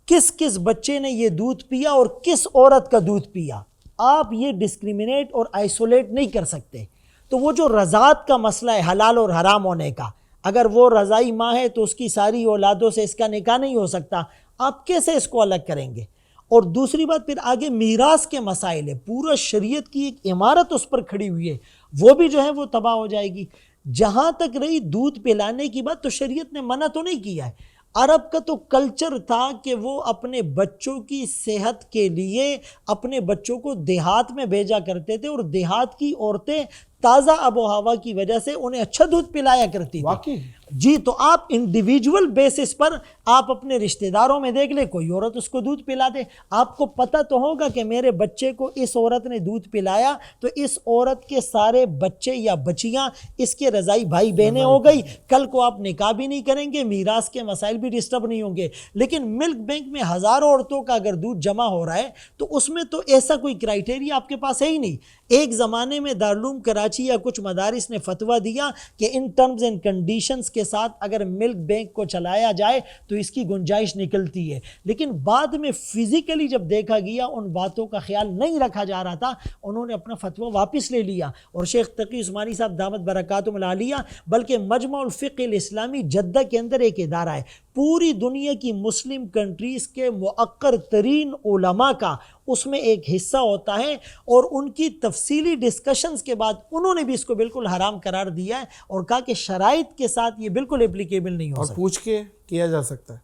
کس کس بچے نے یہ دودھ پیا اور کس عورت کا دودھ پیا، آپ یہ ڈسکریمنیٹ اور آئسولیٹ نہیں کر سکتے. تو وہ جو رضاعت کا مسئلہ ہے حلال اور حرام ہونے کا، اگر وہ رضائی ماں ہے تو اس کی ساری اولادوں سے اس کا نکاح نہیں ہو سکتا، آپ کیسے اس کو الگ کریں گے؟ اور دوسری بات پھر آگے میراث کے مسائل ہے، پورا شریعت کی ایک عمارت اس پر کھڑی ہوئی ہے، وہ بھی جو ہے وہ تباہ ہو جائے گی. جہاں تک رہی دودھ پلانے کی بات، تو شریعت نے منع تو نہیں کیا ہے. عرب کا تو کلچر تھا کہ وہ اپنے بچوں کی صحت کے لیے اپنے بچوں کو دیہات میں بھیجا کرتے تھے، اور دیہات کی عورتیں تازہ آب و ہوا کی وجہ سے انہیں اچھا دودھ پلایا کرتی تھی. واقعی جی، تو آپ انڈیویجول بیسس پر آپ اپنے رشتہ داروں میں دیکھ لیں، کوئی عورت اس کو دودھ پلا دے، آپ کو پتہ تو ہوگا کہ میرے بچے کو اس عورت نے دودھ پلایا تو اس عورت کے سارے بچے یا بچیاں اس کے رضائی بھائی بہنیں ہو گئی. کل کو آپ نکاح بھی نہیں کریں گے، میراث کے مسائل بھی ڈسٹرب نہیں ہوں گے. لیکن ملک بینک میں ہزاروں عورتوں کا اگر دودھ جمع ہو رہا ہے تو اس میں تو ایسا کوئی کرائیٹیریا آپ کے پاس ہے ہی نہیں. ایک زمانے میں دارالعلوم کراچی یا کچھ مدارس نے فتویٰ دیا کہ ان ٹرمز اینڈ کنڈیشنز کے ساتھ اگر ملک بینک کو چلایا جائے تو اس کی گنجائش نکلتی ہے. لیکن بعد میں فزیکلی جب دیکھا گیا ان باتوں کا خیال نہیں رکھا جا رہا تھا، انہوں نے اپنا فتویٰ واپس لے لیا. اور شیخ تقی عثمانی صاحب دامت برکاتہم العالیہ، بلکہ مجمع الفقہ الاسلامی جدہ کے اندر ایک ادارہ ہے، پوری دنیا کی مسلم کنٹریز کے مؤقر ترین علماء کا اس میں ایک حصہ ہوتا ہے، اور ان کی تفصیلی ڈسکشنز کے بعد انہوں نے بھی اس کو بالکل حرام قرار دیا ہے اور کہا کہ شرائط کے ساتھ یہ بالکل اپلیکیبل نہیں ہو اور سکتا. پوچھ کے کیا جا سکتا ہے.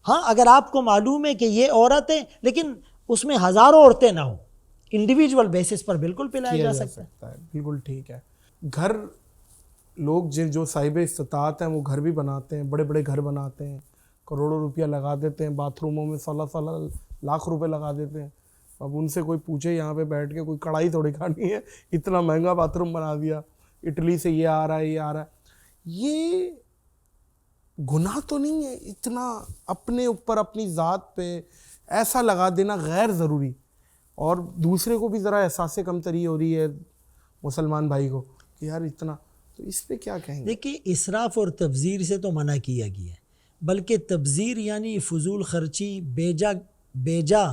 ہاں، اگر آپ کو معلوم ہے کہ یہ عورت ہے لیکن اس میں ہزاروں عورتیں نہ ہوں، انڈیویجول بیسس پر بالکل پلایا جا سکتا ہے. بالکل ٹھیک ہے. گھر لوگ جو صاحب استطاعت ہیں وہ گھر بھی بناتے ہیں، بڑے بڑے گھر بناتے ہیں، کروڑوں روپیہ لگا دیتے ہیں، باتھ روموں میں 16 لاکھ روپے لگا دیتے ہیں. اب ان سے کوئی پوچھے یہاں پہ بیٹھ کے، کوئی کڑھائی تھوڑی کھانی ہے، اتنا مہنگا باتھ روم بنا دیا، اٹلی سے یہ آ رہا ہے، یہ آ رہا ہے. یہ گناہ تو نہیں ہے اتنا اپنے اوپر اپنی ذات پہ ایسا لگا دینا غیر ضروری؟ اور دوسرے کو بھی ذرا احساس کمتری ہو رہی ہے مسلمان بھائی کو کہ یار اتنا، تو اس پہ کیا کہیں گے؟ دیکھیے، اسراف اور تبذیر سے تو منع کیا گیا ہے، بلکہ تبذیر یعنی فضول خرچی، بیجا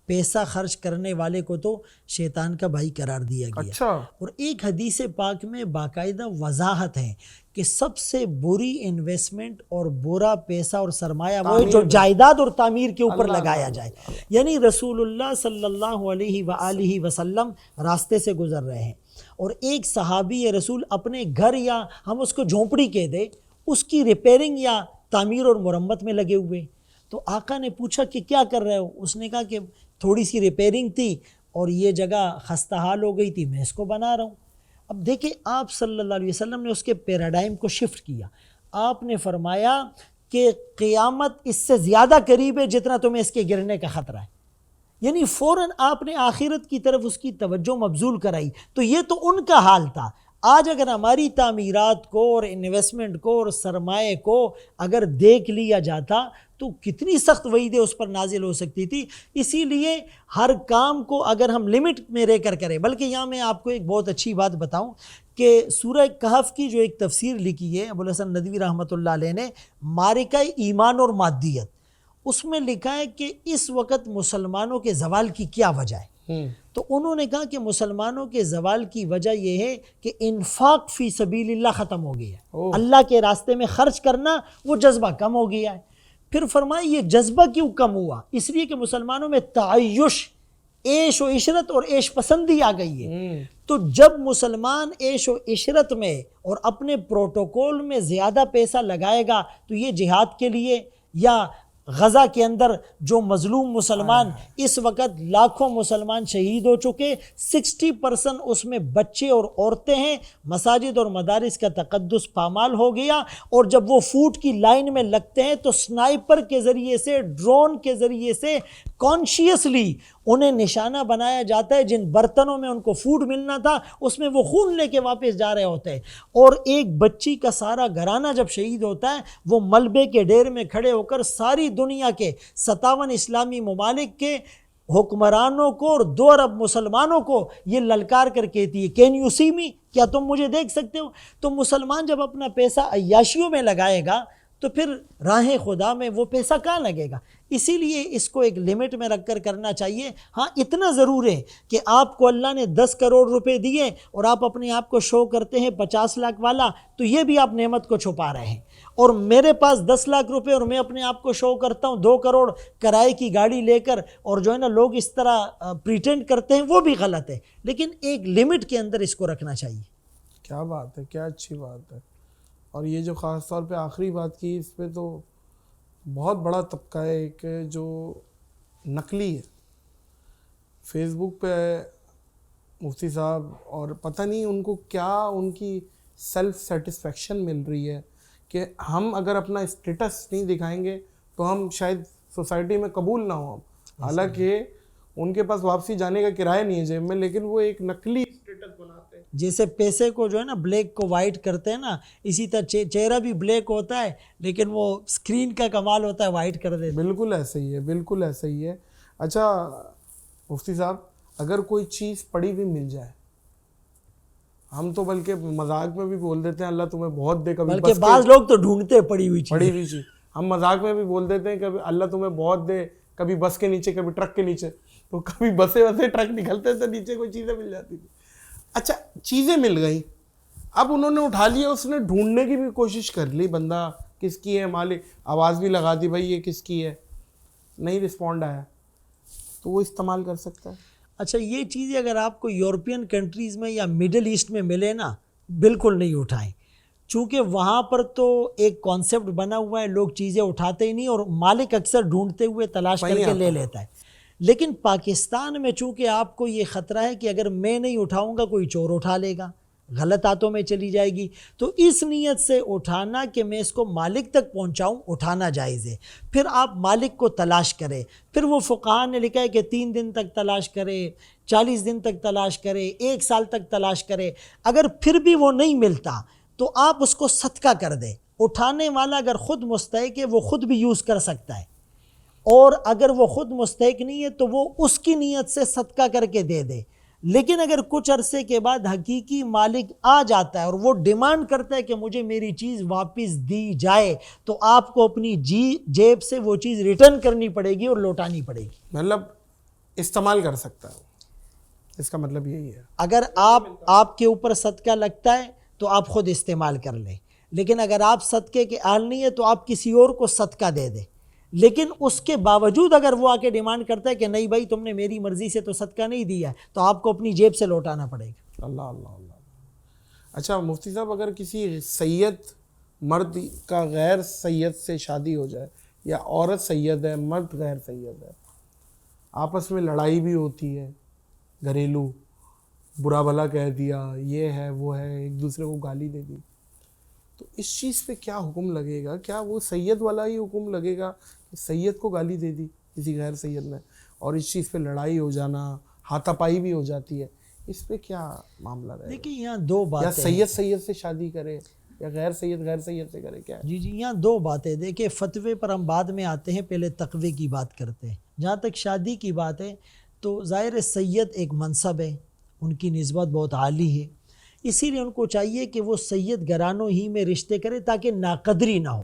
پیسہ خرچ کرنے والے کو تو شیطان کا بھائی قرار دیا گیا. اچھا. اور ایک حدیث پاک میں باقاعدہ وضاحت ہے کہ سب سے بری انویسٹمنٹ اور برا پیسہ اور سرمایہ وہ ہے جو جائیداد اور تعمیر کے اوپر لگایا جائے. یعنی رسول اللہ صلی اللہ علیہ وآلہ وسلم راستے سے گزر رہے ہیں اور ایک صحابی رسول اپنے گھر یا ہم اس کو جھونپڑی کہہ دیں، اس کی ریپیرنگ یا تعمیر اور مرمت میں لگے ہوئے. تو آقا نے پوچھا کہ کیا کر رہے ہو؟ اس نے کہا کہ تھوڑی سی ریپیرنگ تھی اور یہ جگہ خستہ حال ہو گئی تھی، میں اس کو بنا رہا ہوں. اب دیکھیں، آپ صلی اللہ علیہ وسلم نے اس کے پیراڈائم کو شفٹ کیا. آپ نے فرمایا کہ قیامت اس سے زیادہ قریب ہے جتنا تمہیں اس کے گرنے کا خطرہ ہے. یعنی فوراً آپ نے آخرت کی طرف اس کی توجہ مبذول کرائی. تو یہ تو ان کا حال تھا. آج اگر ہماری تعمیرات کو اور انویسٹمنٹ کو اور سرمایہ کو اگر دیکھ لیا جاتا تو کتنی سخت وعیدیں اس پر نازل ہو سکتی تھی. اسی لیے ہر کام کو اگر ہم لمٹ میں رہ کر کریں، بلکہ یہاں میں آپ کو ایک بہت اچھی بات بتاؤں کہ سورہ کہف کی جو ایک تفسیر لکھی ہے ابوالحسن ندوی رحمۃ اللہ علیہ نے، معرکہ ایمان اور مادیت، اس میں لکھا ہے کہ اس وقت مسلمانوں کے زوال کی کیا وجہ ہے. تو انہوں نے کہا کہ مسلمانوں کے زوال کی وجہ یہ ہے کہ انفاق فی سبیل اللہ ختم ہو گیا ہے، اللہ کے راستے میں خرچ کرنا وہ جذبہ کم ہو گیا ہے. پھر فرمایا یہ جذبہ کیوں کم ہوا؟ اس لیے کہ مسلمانوں میں تعیش، عیش و عشرت اور عیش پسندی آ گئی ہے. تو جب مسلمان عیش و عشرت میں اور اپنے پروٹوکول میں زیادہ پیسہ لگائے گا تو یہ جہاد کے لیے، یا غزہ کے اندر جو مظلوم مسلمان، اس وقت لاکھوں مسلمان شہید ہو چکے، 60% اس میں بچے اور عورتیں ہیں، مساجد اور مدارس کا تقدس پامال ہو گیا. اور جب وہ فوڈ کی لائن میں لگتے ہیں تو سنائپر کے ذریعے سے، ڈرون کے ذریعے سے کانشیسلی انہیں نشانہ بنایا جاتا ہے. جن برتنوں میں ان کو فوڈ ملنا تھا اس میں وہ خون لے کے واپس جا رہے ہوتے ہیں. اور ایک بچی کا سارا گھرانہ جب شہید ہوتا ہے، وہ ملبے کے ڈیر میں کھڑے ہو کر ساری دنیا کے 57 اسلامی ممالک کے حکمرانوں کو اور 2 ارب مسلمانوں کو یہ للکار کر کہتی ہے کین یو سی می، کیا تم مجھے دیکھ سکتے ہو؟ تو مسلمان جب اپنا پیسہ عیاشیوں میں لگائے گا تو پھر راہ خدا میں وہ پیسہ کہاں لگے گا؟ اسی لیے اس کو ایک لمٹ میں رکھ کر کرنا چاہیے۔ ہاں اتنا ضرور ہے کہ آپ کو اللہ نے 10 کروڑ روپے دیے اور آپ اپنے آپ کو شو کرتے ہیں 50 لاکھ والا، تو یہ بھی آپ نعمت کو چھپا رہے ہیں۔ اور میرے پاس 10 لاکھ روپے اور میں اپنے آپ کو شو کرتا ہوں 2 کروڑ کرائے کی گاڑی لے کر، اور جو ہے نا لوگ اس طرح پریٹینڈ کرتے ہیں، وہ بھی غلط ہے۔ لیکن ایک لمٹ کے اندر اس کو رکھنا چاہیے۔ کیا بات ہے، کیا اچھی بات ہے۔ اور یہ جو خاص طور پہ آخری بات کی، اس پہ تو بہت بڑا طبقہ ہے ایک جو نقلی ہے۔ فیس بک پہ مفتی صاحب، اور پتہ نہیں ان کو کیا ان کی سیلف سیٹسفیکشن مل رہی ہے کہ ہم اگر اپنا اسٹیٹس نہیں دکھائیں گے تو ہم شاید سوسائٹی میں قبول نہ ہوں۔ حالانکہ ان کے پاس واپسی جانے کا کرایہ نہیں ہے جیب میں، لیکن وہ ایک نقلی اسٹیٹس بناتے ہیں۔ جیسے پیسے کو جو ہے نا بلیک کو وائٹ کرتے ہیں نا، اسی طرح چہرہ بھی بلیک ہوتا ہے لیکن وہ اسکرین کا کمال ہوتا ہے وائٹ کر دیتے ہیں۔ بالکل ایسا ہی ہے، بالکل ایسا ہی ہے۔ اچھا مفتی صاحب، اگر کوئی چیز پڑی ہوئی مل جائے، ہم تو بلکہ مذاق میں بھی بول دیتے ہیں اللہ تمہیں بہت دے، کبھی بلکہ بعض لوگ تو ڈھونڈتے ہیں پڑی ہوئی چیز، ہم مذاق میں بھی بول دیتے ہیں کہ اللہ تمہیں بہت دے، کبھی بس کے نیچے، کبھی ٹرک کے نیچے، تو کبھی بسیں ٹرک نکلتے تھے نیچے کوئی چیزیں مل جاتی تھی۔ اچھا چیزیں مل گئیں، اب انہوں نے اٹھا لیا، اس نے ڈھونڈنے کی بھی کوشش کر لی، بندہ کس کی ہے، مالک آواز بھی لگا دی بھائی یہ کس کی ہے، نہیں رسپونڈ آیا، تو وہ استعمال کر سکتا ہے۔ اچھا یہ چیزیں اگر آپ کو یورپین کنٹریز میں یا مڈل ایسٹ میں ملے نا، بالکل نہیں اٹھائیں، چونکہ وہاں پر تو ایک کانسیپٹ بنا ہوا ہے، لوگ چیزیں اٹھاتے ہی نہیں، اور مالک اکثر ڈھونڈتے ہوئے تلاش کر کے لے لیتا ہے۔ لیکن پاکستان میں چونکہ آپ کو یہ خطرہ ہے کہ اگر میں نہیں اٹھاؤں گا کوئی چور اٹھا لے گا، غلط ہاتھوں میں چلی جائے گی، تو اس نیت سے اٹھانا کہ میں اس کو مالک تک پہنچاؤں، اٹھانا جائز ہے۔ پھر آپ مالک کو تلاش کریں، پھر وہ فقہاء نے لکھا ہے کہ 3 دن تک تلاش کرے، 40 دن تک تلاش کرے، 1 سال تک تلاش کرے۔ اگر پھر بھی وہ نہیں ملتا تو آپ اس کو صدقہ کر دیں۔ اٹھانے والا اگر خود مستحق ہے وہ خود بھی یوز کر سکتا ہے، اور اگر وہ خود مستحق نہیں ہے تو وہ اس کی نیت سے صدقہ کر کے دے دے۔ لیکن اگر کچھ عرصے کے بعد حقیقی مالک آ جاتا ہے اور وہ ڈیمانڈ کرتا ہے کہ مجھے میری چیز واپس دی جائے، تو آپ کو اپنی جیب سے وہ چیز ریٹرن کرنی پڑے گی اور لوٹانی پڑے گی۔ مطلب استعمال کر سکتا ہے، اس کا مطلب یہی ہے۔ اگر آپ کے اوپر صدقہ لگتا ہے تو آپ خود استعمال کر لیں، لیکن اگر آپ صدقے کے اہل نہیں ہے تو آپ کسی اور کو صدقہ دے دیں۔ لیکن اس کے باوجود اگر وہ آ کے ڈیمانڈ کرتا ہے کہ نہیں بھائی تم نے میری مرضی سے تو صدقہ نہیں دیا ہے، تو آپ کو اپنی جیب سے لوٹانا پڑے گا۔ اللہ اللہ اللہ۔ اچھا مفتی صاحب، اگر کسی سید مرد کا غیر سید سے شادی ہو جائے، یا عورت سید ہے مرد غیر سید ہے، آپس میں لڑائی بھی ہوتی ہے، گھریلو برا بھلا کہہ دیا، یہ ہے وہ ہے، ایک دوسرے کو گالی دے دی، تو اس چیز پہ کیا حکم لگے گا؟ کیا وہ سید والا ہی حکم لگے گا کہ سید کو گالی دے دی کسی غیر سید نے، اور اس چیز پہ لڑائی ہو جانا، ہاتھا پائی بھی ہو جاتی ہے، اس پہ کیا معاملہ رہے گا؟ دیکھیں یہاں 2 باتیں، یا سید سید سے شادی کرے یا غیر سید غیر سید سے کرے، کیا ہے؟ جی یہاں 2 باتیں۔ دیکھیں فتوے پر ہم بعد میں آتے ہیں، پہلے تقوی کی بات کرتے ہیں۔ جہاں تک شادی کی بات ہے تو ظاہر سید ایک منصب ہے، ان کی نسبت بہت عالی ہے، اسی لیے ان کو چاہیے کہ وہ سید گھرانوں ہی میں رشتے کرے تاکہ ناقدری نہ ہو۔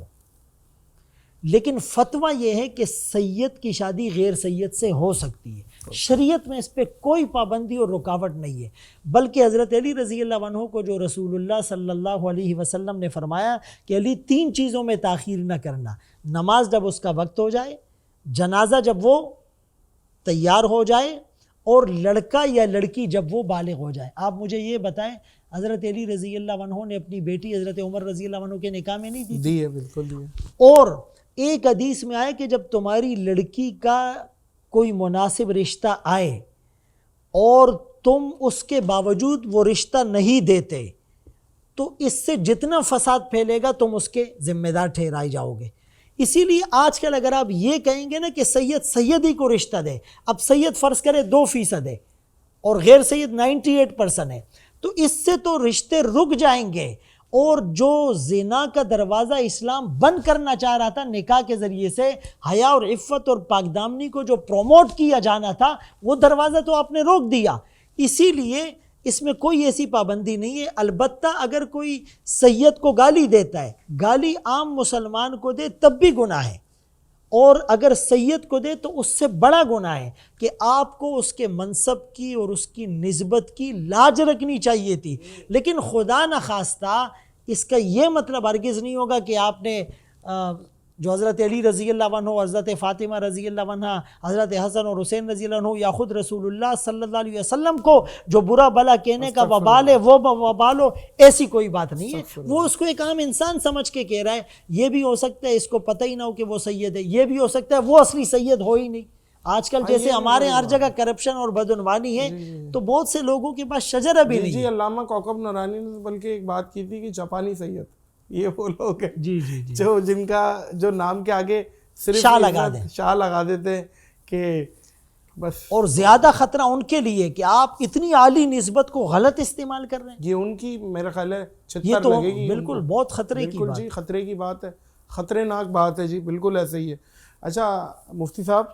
لیکن فتویٰ یہ ہے کہ سید کی شادی غیر سید سے ہو سکتی ہے، شریعت میں اس پہ کوئی پابندی اور رکاوٹ نہیں ہے، بلکہ حضرت علی رضی اللہ عنہ کو جو رسول اللہ صلی اللہ علیہ وسلم نے فرمایا کہ علی 3 چیزوں میں تاخیر نہ کرنا، نماز جب اس کا وقت ہو جائے، جنازہ جب وہ تیار ہو جائے، اور لڑکا یا لڑکی جب وہ بالغ ہو جائے۔ آپ مجھے یہ بتائیں، حضرت علی رضی اللہ عنہ نے اپنی بیٹی حضرت عمر رضی اللہ عنہ کے نکاح میں نہیں دی؟ دی ہے، بالکل دی ہے۔ اور ایک حدیث میں آئے کہ جب تمہاری لڑکی کا کوئی مناسب رشتہ آئے اور تم اس کے باوجود وہ رشتہ نہیں دیتے تو اس سے جتنا فساد پھیلے گا تم اس کے ذمہ دار ٹھہرائے جاؤ گے۔ اسی لیے آج کل اگر آپ یہ کہیں گے نا کہ سید ہی کو رشتہ دے، اب سید فرض کرے 2% ہے اور غیر سید 98% ہے، تو اس سے تو رشتے رک جائیں گے، اور جو زنا کا دروازہ اسلام بند کرنا چاہ رہا تھا نکاح کے ذریعے سے، حیا اور عفت اور پاک دامنی کو جو پروموٹ کیا جانا تھا، وہ دروازہ تو آپ نے روک دیا۔ اسی لیے اس میں کوئی ایسی پابندی نہیں ہے۔ البتہ اگر کوئی سید کو گالی دیتا ہے، گالی عام مسلمان کو دے تب بھی گناہ ہے، اور اگر سید کو دے تو اس سے بڑا گناہ ہے کہ آپ کو اس کے منصب کی اور اس کی نسبت کی لاج رکھنی چاہیے تھی۔ لیکن خدا نخواستہ اس کا یہ مطلب ہرگز نہیں ہوگا کہ آپ نے جو حضرت علی رضی اللہ عنہ، حضرت فاطمہ رضی اللہ عنہ، حضرت حسن اور حسین رضی اللہ عنہ، یا خود رسول اللہ صلی اللہ علیہ وسلم کو جو برا بھلا کہنے کا وبال ہے وہ وبال ہو، ایسی کوئی بات نہیں ہے۔ وہ اس کو ایک عام انسان سمجھ کے کہہ رہا ہے۔ یہ بھی ہو سکتا ہے اس کو پتہ ہی نہ ہو کہ وہ سید ہے، یہ بھی ہو سکتا ہے وہ اصلی سید ہو ہی نہیں۔ آج کل جیسے ہمارے ہر جگہ کرپشن اور بدعنوانی ہے، تو بہت سے لوگوں کے پاس شجرہ بھی نہیں ہے۔ جی علامہ کوکب نورانی نے بلکہ ایک بات کی تھی کہ جاپانی سید، یہ وہ لوگ ہیں جی جی جی جو جن کا جو نام کے آگے صرف شاہ لگا دیتے ہیں کہ بس، اور زیادہ خطرہ ان کے لیے کہ آپ اتنی عالی نسبت کو غلط استعمال کر رہے ہیں۔ یہ ان کی میرا خیال ہے یہ چھتر تو لگے گی، بالکل بہت خطرے کی بالکل بات جی خطرے کی بات ہے، خطرے ناک بات ہے جی، بالکل ایسے ہی ہے۔ اچھا مفتی صاحب،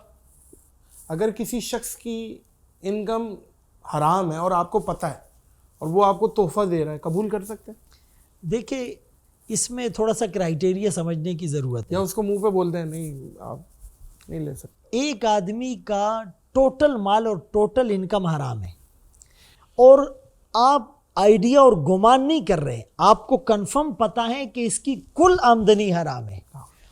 اگر کسی شخص کی انکم حرام ہے اور آپ کو پتہ ہے اور وہ آپ کو تحفہ دے رہا ہے، قبول کر سکتے ہیں؟ دیکھیں اس میں تھوڑا سا کرائیٹیریا سمجھنے کی ضرورت ہے۔ یا اس کو منہ پہ بولتے ہیں نہیں آپ نہیں لے سکتے؟ ایک آدمی کا ٹوٹل مال اور ٹوٹل انکم حرام ہے، اور آپ آئیڈیا اور گمان نہیں کر رہے، آپ کو کنفرم پتہ ہے کہ اس کی کل آمدنی حرام ہے،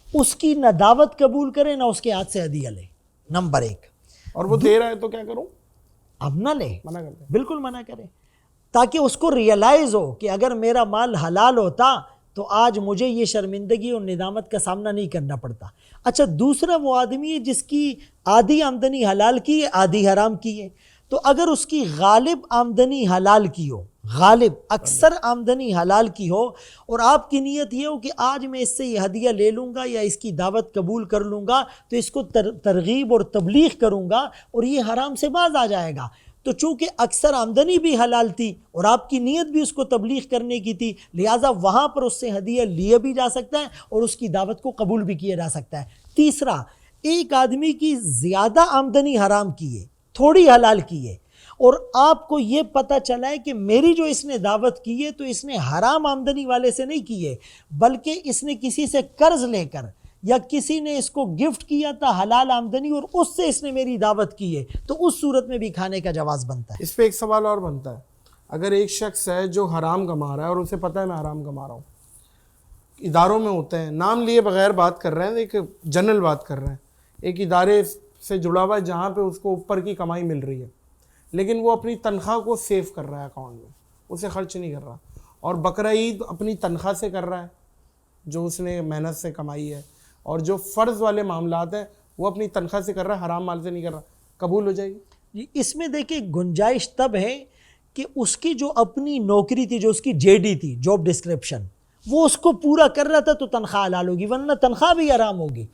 اس کی نہ دعوت قبول کرے نہ اس کے ہاتھ سے ہدیہ لے، نمبر ایک۔ اور وہ دے رہا ہے تو کیا کروں؟ اب نہ لے، منع کرتے ہیں؟ بالکل منع کرے، تاکہ اس کو ریئلائز ہو کہ اگر میرا مال حلال ہوتا تو آج مجھے یہ شرمندگی اور ندامت کا سامنا نہیں کرنا پڑتا۔ اچھا دوسرا وہ آدمی ہے جس کی آدھی آمدنی حلال کی ہے، آدھی حرام کی ہے، تو اگر اس کی غالب آمدنی حلال کی ہو، غالب اکثر آمدنی حلال کی ہو، اور آپ کی نیت یہ ہو کہ آج میں اس سے یہ ہدیہ لے لوں گا یا اس کی دعوت قبول کر لوں گا تو اس کو ترغیب اور تبلیغ کروں گا اور یہ حرام سے باز آ جائے گا، تو چونکہ اکثر آمدنی بھی حلال تھی اور آپ کی نیت بھی اس کو تبلیغ کرنے کی تھی، لہٰذا وہاں پر اس سے ہدیہ لیا بھی جا سکتا ہے اور اس کی دعوت کو قبول بھی کیا جا سکتا ہے۔ تیسرا، ایک آدمی کی زیادہ آمدنی حرام کی ہے، تھوڑی حلال کی ہے، اور آپ کو یہ پتہ چلا ہے کہ میری جو اس نے دعوت کی ہے تو اس نے حرام آمدنی والے سے نہیں کی ہے، بلکہ اس نے کسی سے قرض لے کر یا کسی نے اس کو گفٹ کیا تھا حلال آمدنی اور اس سے اس نے میری دعوت کی ہے، تو اس صورت میں بھی کھانے کا جواز بنتا ہے۔ اس پہ ایک سوال اور بنتا ہے، اگر ایک شخص ہے جو حرام کما رہا ہے اور اسے پتہ ہے میں حرام کما رہا ہوں، اداروں میں ہوتے ہیں، نام لیے بغیر بات کر رہے ہیں، ایک جنرل بات کر رہے ہیں، ایک ادارے سے جڑا ہوا ہے جہاں پہ اس کو اوپر کی کمائی مل رہی ہے، لیکن وہ اپنی تنخواہ کو سیو کر رہا ہے اکاؤنٹ میں، اسے خرچ نہیں کر رہا، اور بقرہ عید اپنی تنخواہ سے کر رہا ہے جو اس نے محنت سے کمائی ہے، اور جو فرض والے معاملات ہیں وہ اپنی تنخواہ سے کر رہا ہے، حرام مال سے نہیں کر رہا، قبول ہو جائے گی؟ اس میں دیکھیں گنجائش تب ہے کہ اس کی جو اپنی نوکری تھی، جو اس کی جے ڈی تھی، جاب ڈسکرپشن، وہ اس کو پورا کر رہا تھا تو تنخواہ حلال ہوگی، ورنہ تنخواہ بھی حرام ہوگی۔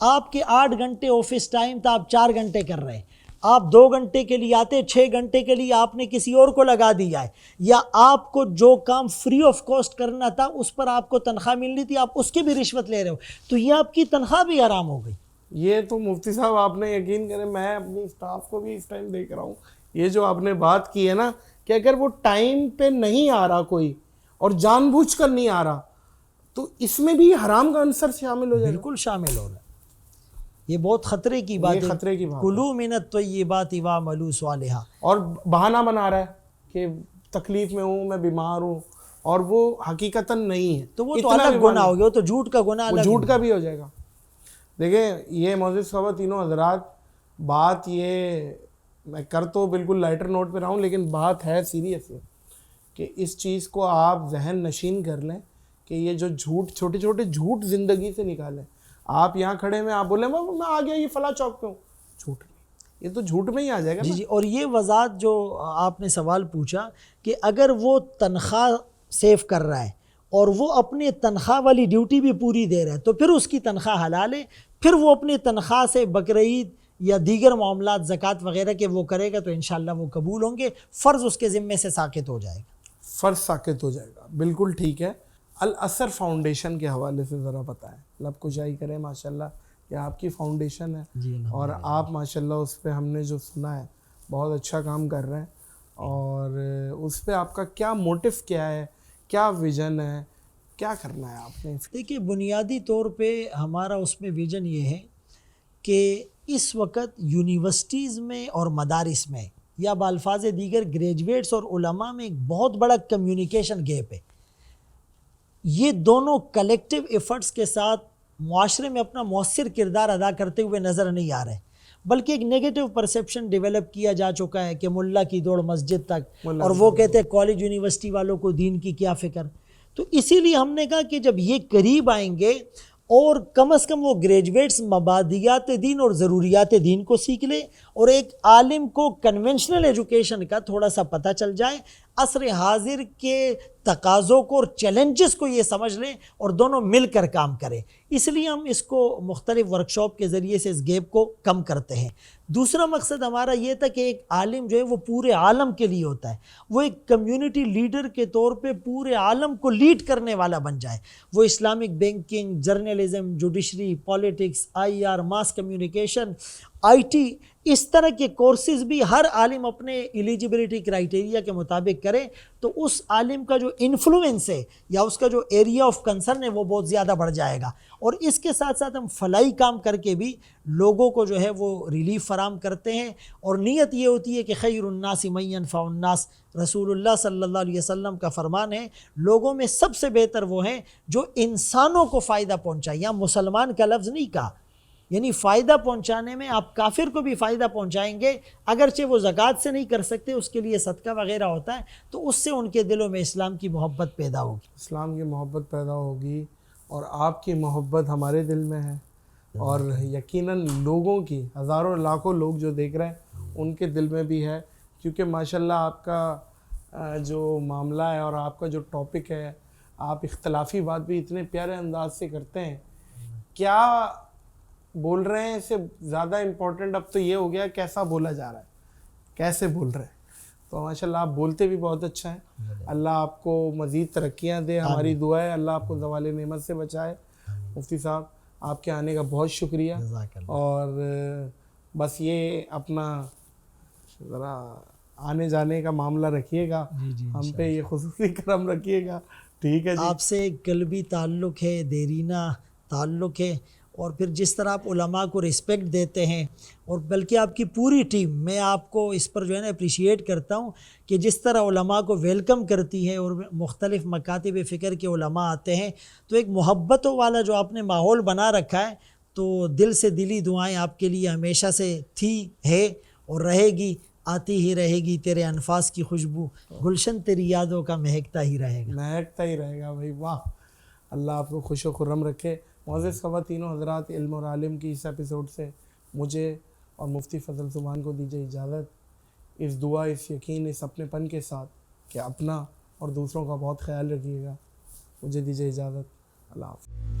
آپ کے 8 گھنٹے آفس ٹائم تھا، آپ 4 گھنٹے کر رہے ہیں، آپ 2 گھنٹے کے لیے آتے، 6 گھنٹے کے لیے آپ نے کسی اور کو لگا دیا ہے، یا آپ کو جو کام فری آف کاسٹ کرنا تھا اس پر آپ کو تنخواہ ملنی تھی، آپ اس کی بھی رشوت لے رہے ہو، تو یہ آپ کی تنخواہ بھی حرام ہو گئی۔ یہ تو مفتی صاحب آپ نے یقین کریں، میں اپنی اسٹاف کو بھی اس ٹائم دیکھ رہا ہوں، یہ جو آپ نے بات کی ہے نا کہ اگر وہ ٹائم پہ نہیں آ رہا کوئی اور جان بوجھ کر نہیں آ رہا تو اس میں بھی حرام کا عنصر شامل ہو جائے گا۔ بالکل شامل ہو رہا ہے، یہ بہت خطرے کی بات ہے، خطرے کی بات، کلوا من الطیبات واعملوا صالحا، اور بہانہ بنا رہا ہے کہ تکلیف میں ہوں، میں بیمار ہوں، اور وہ حقیقتاً نہیں ہے، تو وہ تو الگ گناہ ہو گیا، وہ تو جھوٹ کا گناہ، وہ جھوٹ کا بھی ہو جائے گا۔ دیکھیں یہ معزز خواتینوں حضرات، بات یہ میں کر تو بالکل لائٹر نوٹ پہ رہا ہوں، لیکن بات ہے سیریس ہے کہ اس چیز کو آپ ذہن نشین کر لیں کہ یہ جو جھوٹ، چھوٹے چھوٹے جھوٹ زندگی سے نکالیں۔ آپ یہاں کھڑے میں آپ بولیں میں آ گیا یہ فلاں چوک پہ ہوں، جھوٹ نہیں، یہ تو جھوٹ میں ہی آ جائے گا جی نا۔ جی، اور یہ وضاحت جو آپ نے سوال پوچھا کہ اگر وہ تنخواہ سیو کر رہا ہے اور وہ اپنے تنخواہ والی ڈیوٹی بھی پوری دے رہا ہے تو پھر اس کی تنخواہ حلال ہے، پھر وہ اپنی تنخواہ سے بقرعید یا دیگر معاملات زکوٰۃ وغیرہ کے وہ کرے گا تو انشاءاللہ وہ قبول ہوں گے، فرض اس کے ذمے سے ساقط ہو جائے گا۔ فرض ساقط ہو جائے گا، بالکل ٹھیک ہے۔ الاثر فاؤنڈیشن کے حوالے سے ذرا بتائیں. لب کشائی کریں. ماشاءاللہ یہ آپ کی فاؤنڈیشن ہے جی اور آپ ماشاءاللہ اس پہ ہم نے جو سنا ہے بہت اچھا کام کر رہے ہیں. اور اس پہ آپ کا کیا موٹیو کیا ہے, کیا ویژن ہے, کیا کرنا ہے آپ نے؟ دیکھیے بنیادی طور پہ ہمارا اس میں ویژن یہ ہے کہ اس وقت یونیورسٹیز میں اور مدارس میں یا بالفاظ دیگر گریجویٹس اور علماء میں ایک بہت بڑا کمیونیکیشن گیپ ہے. یہ دونوں کلیکٹیو ایفرٹس کے ساتھ معاشرے میں اپنا مؤثر کردار ادا کرتے ہوئے نظر نہیں آ رہے, بلکہ ایک نیگیٹو پرسیپشن ڈیولپ کیا جا چکا ہے کہ ملا کی دوڑ مسجد تک, اور وہ کہتے ہیں کالج یونیورسٹی والوں کو دین کی کیا فکر. تو اسی لیے ہم نے کہا کہ جب یہ قریب آئیں گے اور کم از کم وہ گریجویٹس مبادیات دین اور ضروریات دین کو سیکھ لیں اور ایک عالم کو کنونشنل ایجوکیشن کا تھوڑا سا پتہ چل جائے, عصر حاضر کے تقاضوں کو اور چیلنجز کو یہ سمجھ لیں اور دونوں مل کر کام کریں. اس لیے ہم اس کو مختلف ورکشاپ کے ذریعے سے اس گیپ کو کم کرتے ہیں. دوسرا مقصد ہمارا یہ تھا کہ ایک عالم جو ہے وہ پورے عالم کے لیے ہوتا ہے, وہ ایک کمیونٹی لیڈر کے طور پہ پورے عالم کو لیڈ کرنے والا بن جائے. وہ Islamic banking, journalism, judiciary, politics, IR, mass communication, IT, اس طرح کے کورسز بھی ہر عالم اپنے ایلیجیبلٹی کرائیٹیریا کے مطابق کرے تو اس عالم کا جو انفلوئنس ہے یا اس کا جو ایریا آف کنسرن ہے وہ بہت زیادہ بڑھ جائے گا. اور اس کے ساتھ ساتھ ہم فلاحی کام کر کے بھی لوگوں کو جو ہے وہ ریلیف فراہم کرتے ہیں, اور نیت یہ ہوتی ہے کہ خیر الناس من ینفع الناس. رسول اللہ صلی اللہ علیہ وسلم کا فرمان ہے لوگوں میں سب سے بہتر وہ ہیں جو انسانوں کو فائدہ پہنچائے. یا مسلمان کا لفظ نہیں کہا, یعنی فائدہ پہنچانے میں آپ کافر کو بھی فائدہ پہنچائیں گے, اگرچہ وہ زکوٰۃ سے نہیں کر سکتے, اس کے لیے صدقہ وغیرہ ہوتا ہے, تو اس سے ان کے دلوں میں اسلام کی محبت پیدا ہوگی. اسلام کی محبت پیدا ہوگی اور آپ کی محبت ہمارے دل میں ہے, اور یقیناً لوگوں کی, ہزاروں لاکھوں لوگ جو دیکھ رہے ہیں ان کے دل میں بھی ہے, کیونکہ ماشاءاللہ آپ کا جو معاملہ ہے اور آپ کا جو ٹاپک ہے, آپ اختلافی بات بھی اتنے پیارے انداز سے کرتے ہیں. کیا بول رہے ہیں اس سے زیادہ امپورٹنٹ اب تو یہ ہو گیا کیسا بولا جا رہا ہے, کیسے بول رہے ہیں. تو ماشاءاللہ آپ بولتے بھی بہت اچھا ہے. اللہ آپ کو مزید ترقیاں دے, ہماری دعا ہے اللہ آپ کو زوال نعمت سے بچائے. مفتی صاحب آپ کے آنے کا بہت شکریہ, اور بس یہ اپنا ذرا آنے جانے کا معاملہ رکھیے گا, ہم پہ یہ خصوصی کرم رکھیے گا. ٹھیک ہے جی. آپ سے ایک قلبی تعلق ہے, دیرینہ تعلق ہے, اور پھر جس طرح آپ علماء کو رسپیکٹ دیتے ہیں, اور بلکہ آپ کی پوری ٹیم, میں آپ کو اس پر جو ہے نا اپریشیٹ کرتا ہوں کہ جس طرح علماء کو ویلکم کرتی ہے اور مختلف مکاتب فکر کے علماء آتے ہیں, تو ایک محبتوں والا جو آپ نے ماحول بنا رکھا ہے, تو دل سے دلی دعائیں آپ کے لیے ہمیشہ سے تھی, ہے اور رہے گی, آتی ہی رہے گی. تیرے انفاس کی خوشبو گلشن تیری یادوں کا مہکتا ہی رہے گا. مہکتا ہی رہے گا بھائی. واہ, اللہ آپ کو خوش و خرم رکھے. معزز خواتین و حضرات, علم اور عالم کی اس ایپیسوڈ سے مجھے اور مفتی فضل سبحان کو دیجیے اجازت, اس دعا, اس یقین, اس اپنے پن کے ساتھ کہ اپنا اور دوسروں کا بہت خیال رکھیے گا. مجھے دیجیے اجازت. اللہ حافظ.